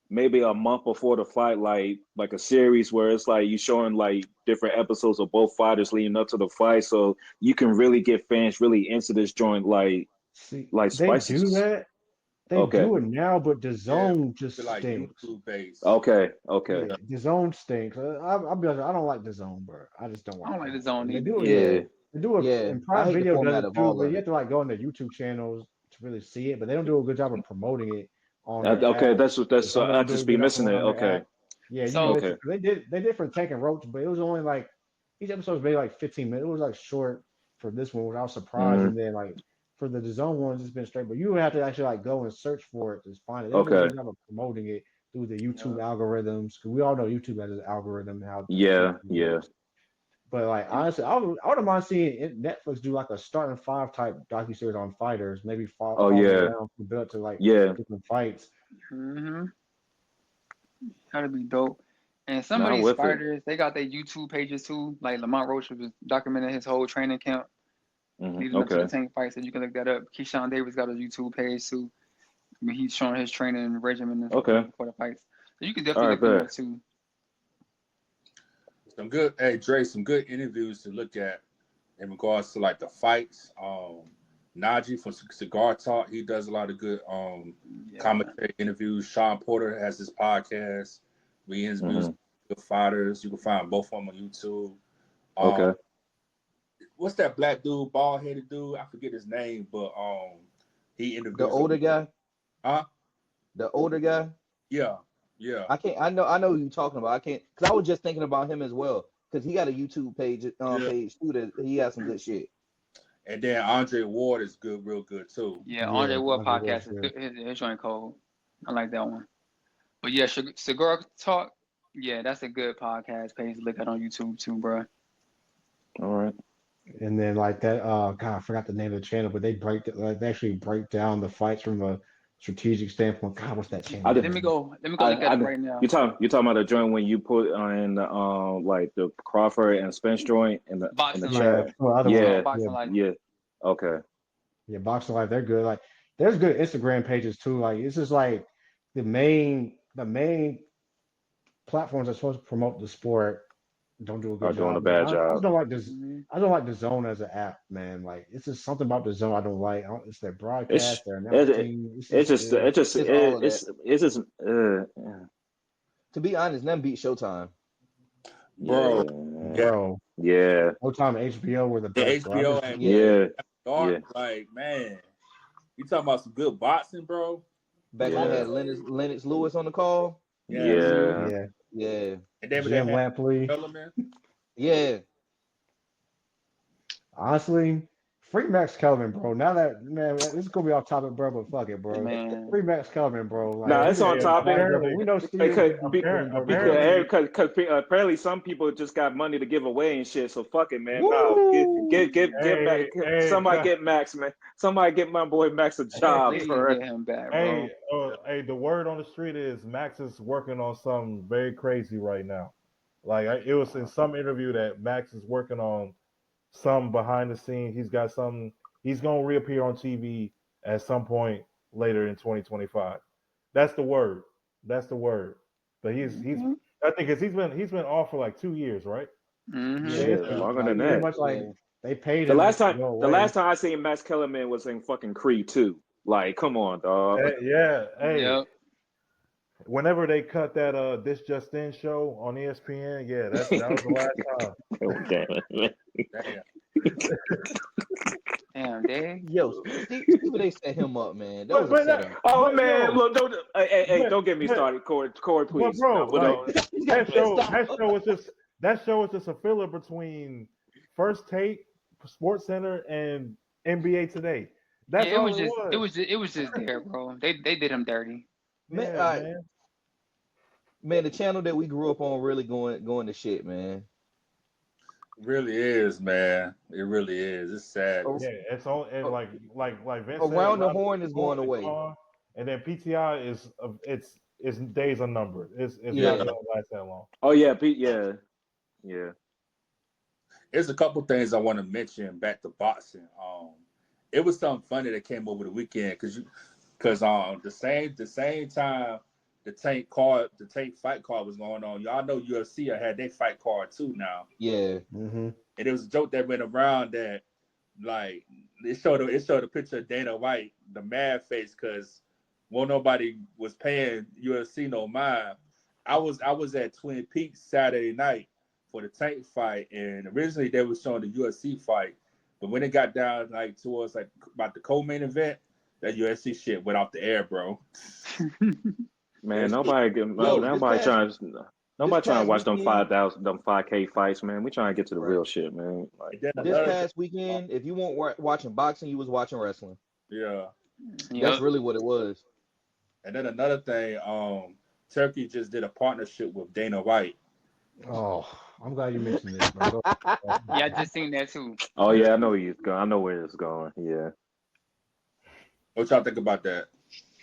maybe a month before the fight, like a series where it's like you showing like different episodes of both fighters leading up to the fight, so you can really get fans really into this joint, See, like they do spices. that. They Okay, do it now, but the Yeah. zone Feel just like stinks. YouTube based. okay, okay. Yeah, the zone stinks. I'll be honest, I don't like the zone, bro. I just don't I like don't the like the zone. zone They either. do it. Yeah. Yeah, They do it, Yeah. and I Prime hate the Video does format it of too, all but of you it. have to like go on their YouTube channels to really see it. But they don't do a good job of promoting it on their okay. app. That's what that's. Some of I them do just a be good job missing promoting it. on their Okay, app. Yeah, you So miss okay. it. They did for Tank and Roach, but it was only like each episode was maybe like 15 minutes. It was like short for this one, which I was surprised. Mm, And then like for the zone ones, it's been straight. But you have to actually like go and search for it to find it. They don't do a okay. good job of promoting it through the YouTube yeah, algorithms. Because we all know YouTube has an algorithm and how search Yeah, yeah. works. But like and honestly, I wouldn't mind seeing Netflix do like a starting five type docuseries on fighters, maybe Oh follow yeah, around from build to like yeah. different fights. hmm that'd be dope. And some of Nah, I'm these with it. fighters, they got their YouTube pages too. Like Lamont Roach was documenting his whole training camp leading up to the Okay, Tank fight, so you can look that up. Keyshawn Davis got a YouTube page too. I mean, he's showing his training regimen and stuff okay. before the fights. So you can All definitely right, look them bet. up too. Some good, hey Dre, some good interviews to look at in regards to like the fights. Najee from Cigar Talk, he does a lot of good Yeah. commentary interviews. Sean Porter has his podcast. We interviews Hmm. good fighters. You can find both of them on YouTube. Um, Okay. what's that black dude, bald headed dude? I forget his name, but he The interviews. older guy, Huh? the older guy. Yeah, yeah. I can't. I know who you're talking about. I can't because I was just thinking about him as well because he got a YouTube Yeah. page too that he has some good shit. And then Andre Ward is good, real good too. Yeah, Andre Yeah, Wood Andre Ward's podcast is good. good. His joint cold. I like that one. But yeah, Cigar Talk. Yeah, that's a good podcast page to look at on YouTube too, bro. All right. And then like that, God, I forgot the name of the channel, but they actually break down the fights from a strategic standpoint. God, what's that channel I did. Let me name? go. Let me go look at it I right now. you talking about the joint when you put in the like the Crawford and Spence joint in the Boxing Yeah, Life. chat. oh, other It's one. called Yeah, Boxing Yeah, Life. yeah. Okay. yeah, Boxing Life, they're good. Like, there's good Instagram pages too. Like, it's just like the main platforms that are supposed to promote the sport don't do a Are good doing a job. Man, bad I just job. don't like this. Hmm I don't like the Zone as an app, man. Like, it's just something about the Zone I don't like. It's their It's broadcast, their announce it, team. It's it's just, just it just It's all of that. it's just To be honest, nothing beat Showtime. Bro, yeah, yeah. bro. yeah, Showtime and HBO were the The best, bro. I HBO miss and Yeah, yeah, dark, yeah, like man, you talking about some good boxing, bro? back when they yeah, had Lennox Lewis on the call. Yes. hmm yeah. yeah. Yeah, And then when they Jim had Lampley. Element, yeah. Honestly, free Max Kelvin, bro. Now that man, this is gonna be off topic, bro, but fuck it, bro. Man, Free Max Kelvin, bro. Like Nah, we it's can on Hey, say topic whatever, but apparently, we know because Steve gonna go get it. apparently, apparently some people just got money to give away and shit. So fuck it, man. Nah, get Max. hey, hey, Somebody get Max, man. Somebody get my boy Max a job, please bro. get him back, hey, bro. hey, the word on the street is Max is working on something very crazy right now. It was in some interview that Max is working on some behind the scenes. He's got some. He's gonna reappear on TV at some point later in 2025. That's the word. That's the word. But he's. Mm-hmm. I think because he's been off for like 2 years, right? Yeah, Mm-hmm. it's Shit, been longer than pretty that. much like Yeah. they paid The him last just to time, go the away. last time I seen Max Kellerman was in fucking Creed 2. Like, come on, dog. Yeah. Hey, Yep. whenever they cut that This Just In show on ESPN, yeah, that was the last time. Oh, damn it. Damn. Damn, Dave. Yo, Stephen A set him up, man. That was But a but that, setup. Oh but man, yo, look, hey, but don't get me but started, Corey. Corey, but please. bro, But like He's got that pissed show off. that show was just a filler between First Take, Sports Center, and NBA Today. That's Yeah, it all was it just it was. was just, it was just there, bro. They did him dirty. Man, Yeah, man. man, the channel that we grew up on really going to shit, man. Really is, man. It really is. It's sad. A- Yeah, it's all and a- like Vince said, Around the around horn is going the away. gone, and then PTI is its days are numbered. It's not Yeah. Yeah. gonna last that long. oh yeah, Pete. Yeah, yeah. There's a couple things I want to mention back to boxing. It was something funny that came over the weekend because the same time the Tank fight card was going on. Y'all know UFC had their fight card too now, Yeah. Mm-hmm. and it was a joke that went around that like it showed a picture of Dana White, the mad face, because nobody was paying UFC no mind. I was at Twin Peaks Saturday night for the Tank fight, and originally they were showing the UFC fight, but when it got down like towards like about the co-main event, that UFC shit went off the air, bro. Man, It's, Yo, this nobody past trying, this nobody trying to past watch them weekend, 5,000, them 5K fights, man. We trying to get to the right? real shit, man. Like, and then This another thing, past weekend, if you weren't watching boxing, you was watching wrestling. yeah, That's Yep. really what it was. and then another thing, Turkey just did a partnership with Dana White. Oh, I'm glad you mentioned this, bro. Go ahead. Yeah, I just seen that too. oh yeah, I know he's going. I know where it's going. Yeah. What y'all think about that?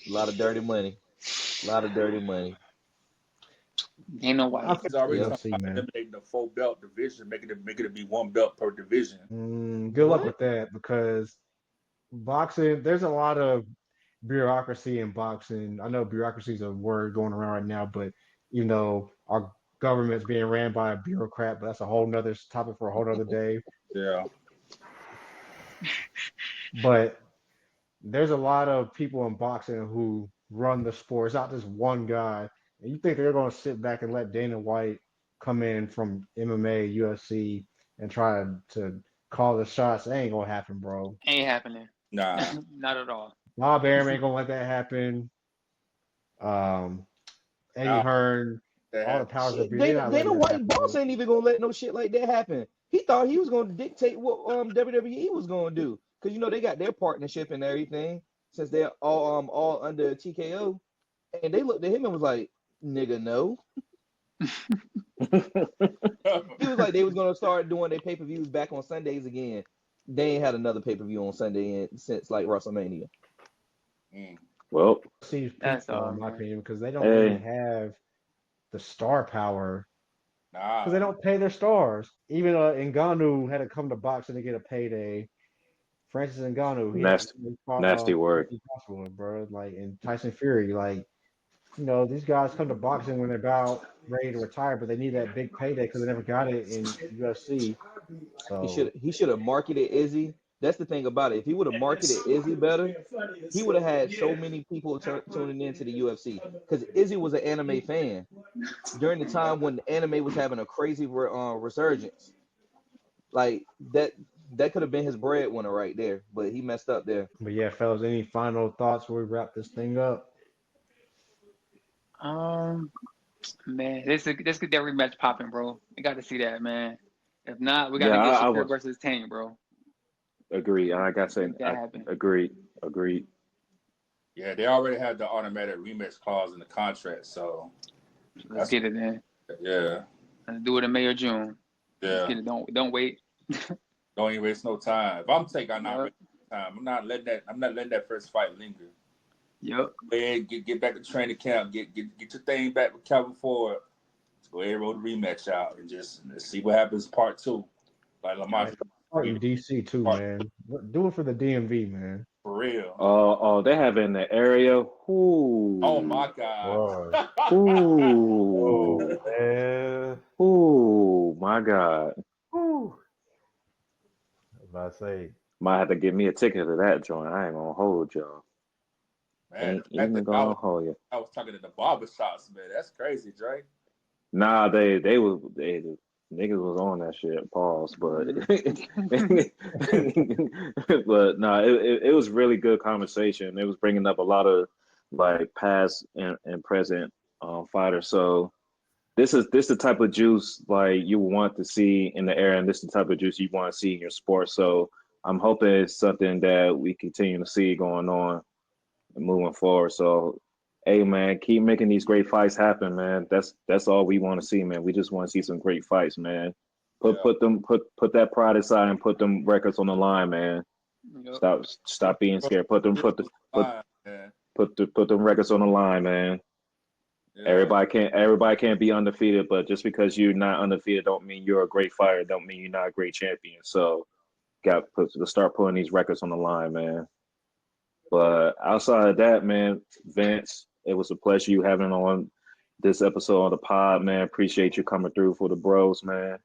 A lot of dirty money. A lot of dirty money. Ain't no I white. feel He's already talking UFC, about man. eliminating the 4 belt division, making it be 1 belt per division. Good luck What? with that because boxing, there's a lot of bureaucracy in boxing. I know bureaucracy is a word going around right now, but our government's being ran by a bureaucrat, but that's a whole nother topic for a whole nother day. Yeah, But there's a lot of people in boxing who run the sport. It's not just one guy. And you think they're going to sit back and let Dana White come in from MMA, UFC, and try to call the shots? It ain't going to happen, bro. Ain't happening. nah, Not at all. Bob Arum ain't going to let that happen. Um, Eddie nah, Hearn, that all the happened. powers that Shit, be, they're Dana not letting Dana that White happen, boss bro. ain't even gonna let no shit like that happen. He thought he was gonna dictate what WWE was gonna do because they got their partnership and everything since they're all under TKO, and they looked at him and was like, "Nigga, no." He was like they was gonna start doing their pay-per-views back on Sundays again. They ain't had another pay-per-view on Sunday since like WrestleMania. Mm, Well, Seems That's peaceful, all, in my man. opinion, because they don't really hey, have the star power because they nah, don't pay their stars. Even Ngannou had to come to boxing to get a payday. Francis Ngannou, nasty, he fought nasty work. Anthony Joshua, bro, like and Tyson Fury. Like, these guys come to boxing when they're about ready to retire, but they need that big payday because they never got it in UFC. He So should have marketed Izzy. That's the thing about it. If he would have marketed Izzy better, he would have had so many people tuning into the UFC because Izzy was an anime fan during the time when anime was having a crazy resurgence. Like that could have been his breadwinner right there, but he messed up there. but yeah, fellas, any final thoughts before we wrap this thing up? Um, man, let's get that rematch popping, bro. We got to see that, man. If not, we got Yeah, to get I Shakur was versus Tank, bro. agree. I got to say, Make that I happen. agreed, agreed. yeah, they already have the automatic rematch clause in the contract, so Let's that's get it in. yeah, Let's do it in May or June. Let's yeah. get it. Don't wait. Don't even waste no time. If I'm taking, I'm not Yep. wasting time. I'm not letting that first fight linger. Yep. Go ahead, get back to training camp. Get your thing back with Calvin Ford. Let's go ahead and roll the rematch out and just let's see what happens part 2. Like Lamont, Man, start in DC too, part man. Do it for the DMV, man. for real. Oh, they have in the area. Oh Ooh, my God. Boy. Oh ooh, man. ooh, my God. Whew. As I say, Might have to give me a ticket to that joint. I ain't gonna hold y'all. Man, Ain't the fact even that gonna hold you. I was talking to the barber shops, man, that's crazy, Dre. Nah, the niggas was on that shit. Pause, but but no, it was really good conversation. It was bringing up a lot of like past and present fighters. So this the type of juice like you want to see in the air, and this is the type of juice you want to see in your sport. So I'm hoping it's something that we continue to see going on and moving forward. So, hey man, keep making these great fights happen, man. That's all we want to see, man. We just want to see some great fights, man. Yeah. Put that pride aside and put them records on the line, man. Yep. Stop being scared. Put them Man. put them records on the line, man. Yeah. Everybody can't be undefeated, but just because you're not undefeated don't mean you're a great fighter, don't mean you're not a great champion. So to start putting these records on the line, man. But outside of that, man, Vince, it was a pleasure you having on this episode of the pod, man. Appreciate you coming through for the bros, man.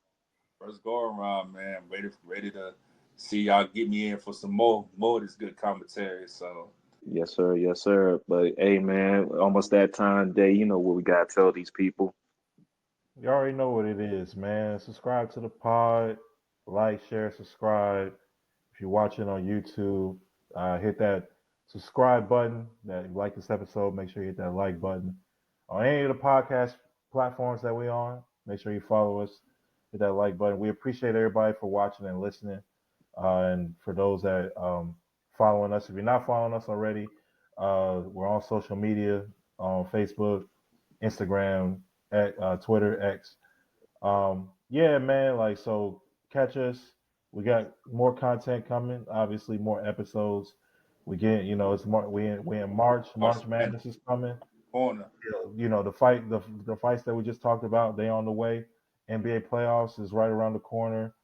First go around, man. Ready to see y'all get me in for some more of this good commentary. So Yes, sir. Yes, sir. But hey, man, almost that time day. You know what we gotta tell these people. you already know what it is, man. Subscribe to the pod, like, share, subscribe. If you're watching on YouTube, hit that subscribe button. That if you like this episode, make sure you hit that like button. On any of the podcast platforms that we on, make sure you follow us. Hit that like button. We appreciate everybody for watching and listening. And for those that following us, if you're not following us already, we're on social media on Facebook, Instagram, Twitter, X. Yeah, man. Like, so catch us. We got more content coming. Obviously, more episodes. We get, it's we in March. March March Madness Madness is coming. corner. The fights that we just talked about, they on the way. NBA playoffs is right around the corner.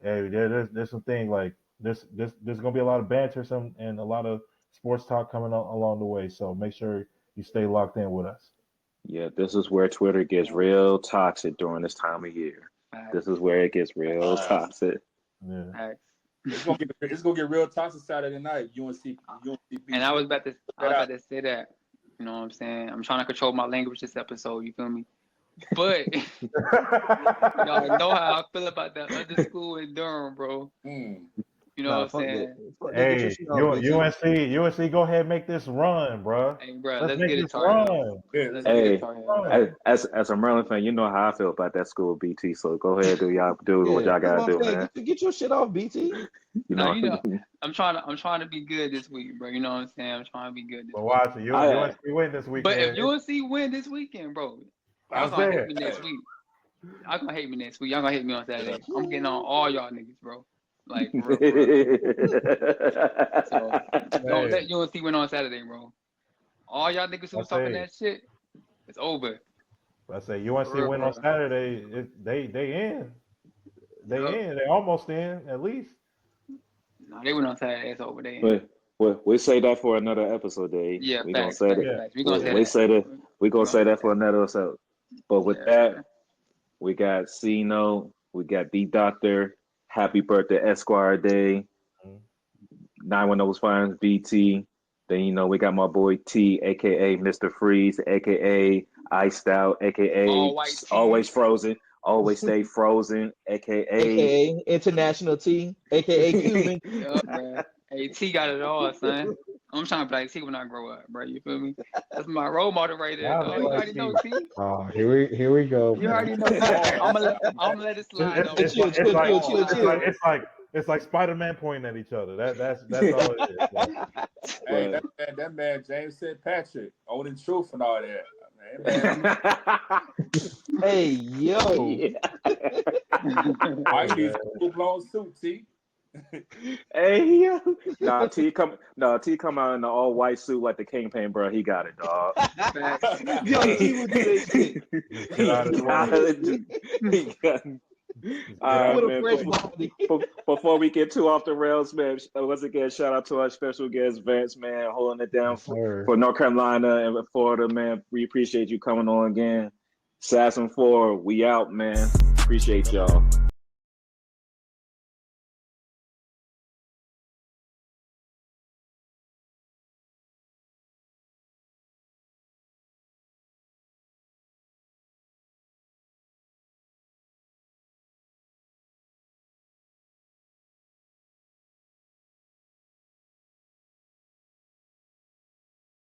Hey, there's some things like there's gonna be a lot of banter, and a lot of sports talk coming along the way. So make sure you stay locked in with us. Yeah, this is where Twitter gets real toxic during this time of year. This is where it gets real toxic. Yeah. Facts. It's gonna get real toxic Saturday night. UNC And I was about to say that. You know what I'm saying? I'm trying to control my language this episode. You feel me? But y'all know how I feel about that other school in Durham, bro. Mm. You know Nah, what I'm fuck that. saying? Fuck that. Get your Hey, shit off, BT. UNC, go ahead and make this run, bro. Hey, bro, Let's let's make get it, this Tar Heel. run. Yeah, Let's let's get it, Hey, Tar Heel. Run. as a Maryland fan, you know how I feel about that school, BT. So go ahead, do what Yeah, y'all that's gotta what I'm do, saying. man. Get your shit off, BT. You Now know, you know I'm trying to be good this week, bro. You know what I'm saying? I'm trying to be good this But week. watch it. I UNC win this But if weekend. UNC win this weekend, bro, y'all I'm gonna hate saying. me next week. Y'all gonna hate me next week. Y'all gonna hate me on Saturday. I'm getting on all y'all niggas, bro. Like for real, for real. So don't Hey, let UNC win on Saturday, bro. All y'all niggas who I was talking say, that shit, it's over. UNC For real, win for on real. Saturday. They in. Yup. They in. They almost in at least. No, they went on Saturday. It's over. They in. but we say that for another episode, Dave. Yeah, We gonna facts, say facts, that. Yeah. facts. We gonna say We that. say that. We We gonna gonna say say that for that. another episode. But with Yes, that, sir. we got C Note. We got B Doctor. Happy birthday, Esquire Day. Mhm. 910 was fine, BT. Then we got my boy T, aka Mr. Freeze, aka Iced Out, aka All white Always tees. Frozen, Always Stay Frozen, aka AKA International T, AKA Cuban. Yup, bro. Hey, T got it all, son. I'm trying to be like T when I grow up, bro. You feel me? That's my role model right there, Y'all dog. look You like already know, T. T. Oh, here we go, You man. already know, T. I'm gonna let it slide though. It's Chill, like chill, chill, chill, it's like chill. it's like it's like Spider-Man pointing at each other. That's all it is. Like, Hey, but that man James St. Patrick, old and truth and all that. Man, Hey, yo. yeah. hey Mike man, needs a full blown suit, T. Hey, yo. T come out in the all white suit like the Kingpin, bro. He got it, dog. Facts. Yo, T would do that shit Just get he out of the got way. it. He got it. Just get All out right, with a of man. fresh body. Before we get too off the rails, man, once again, shout out to our special guest, Vince, man, holding it down Yes, sir. for North Carolina and Florida, man. We appreciate you coming on again. Assassin 4, we out, man. Appreciate y'all.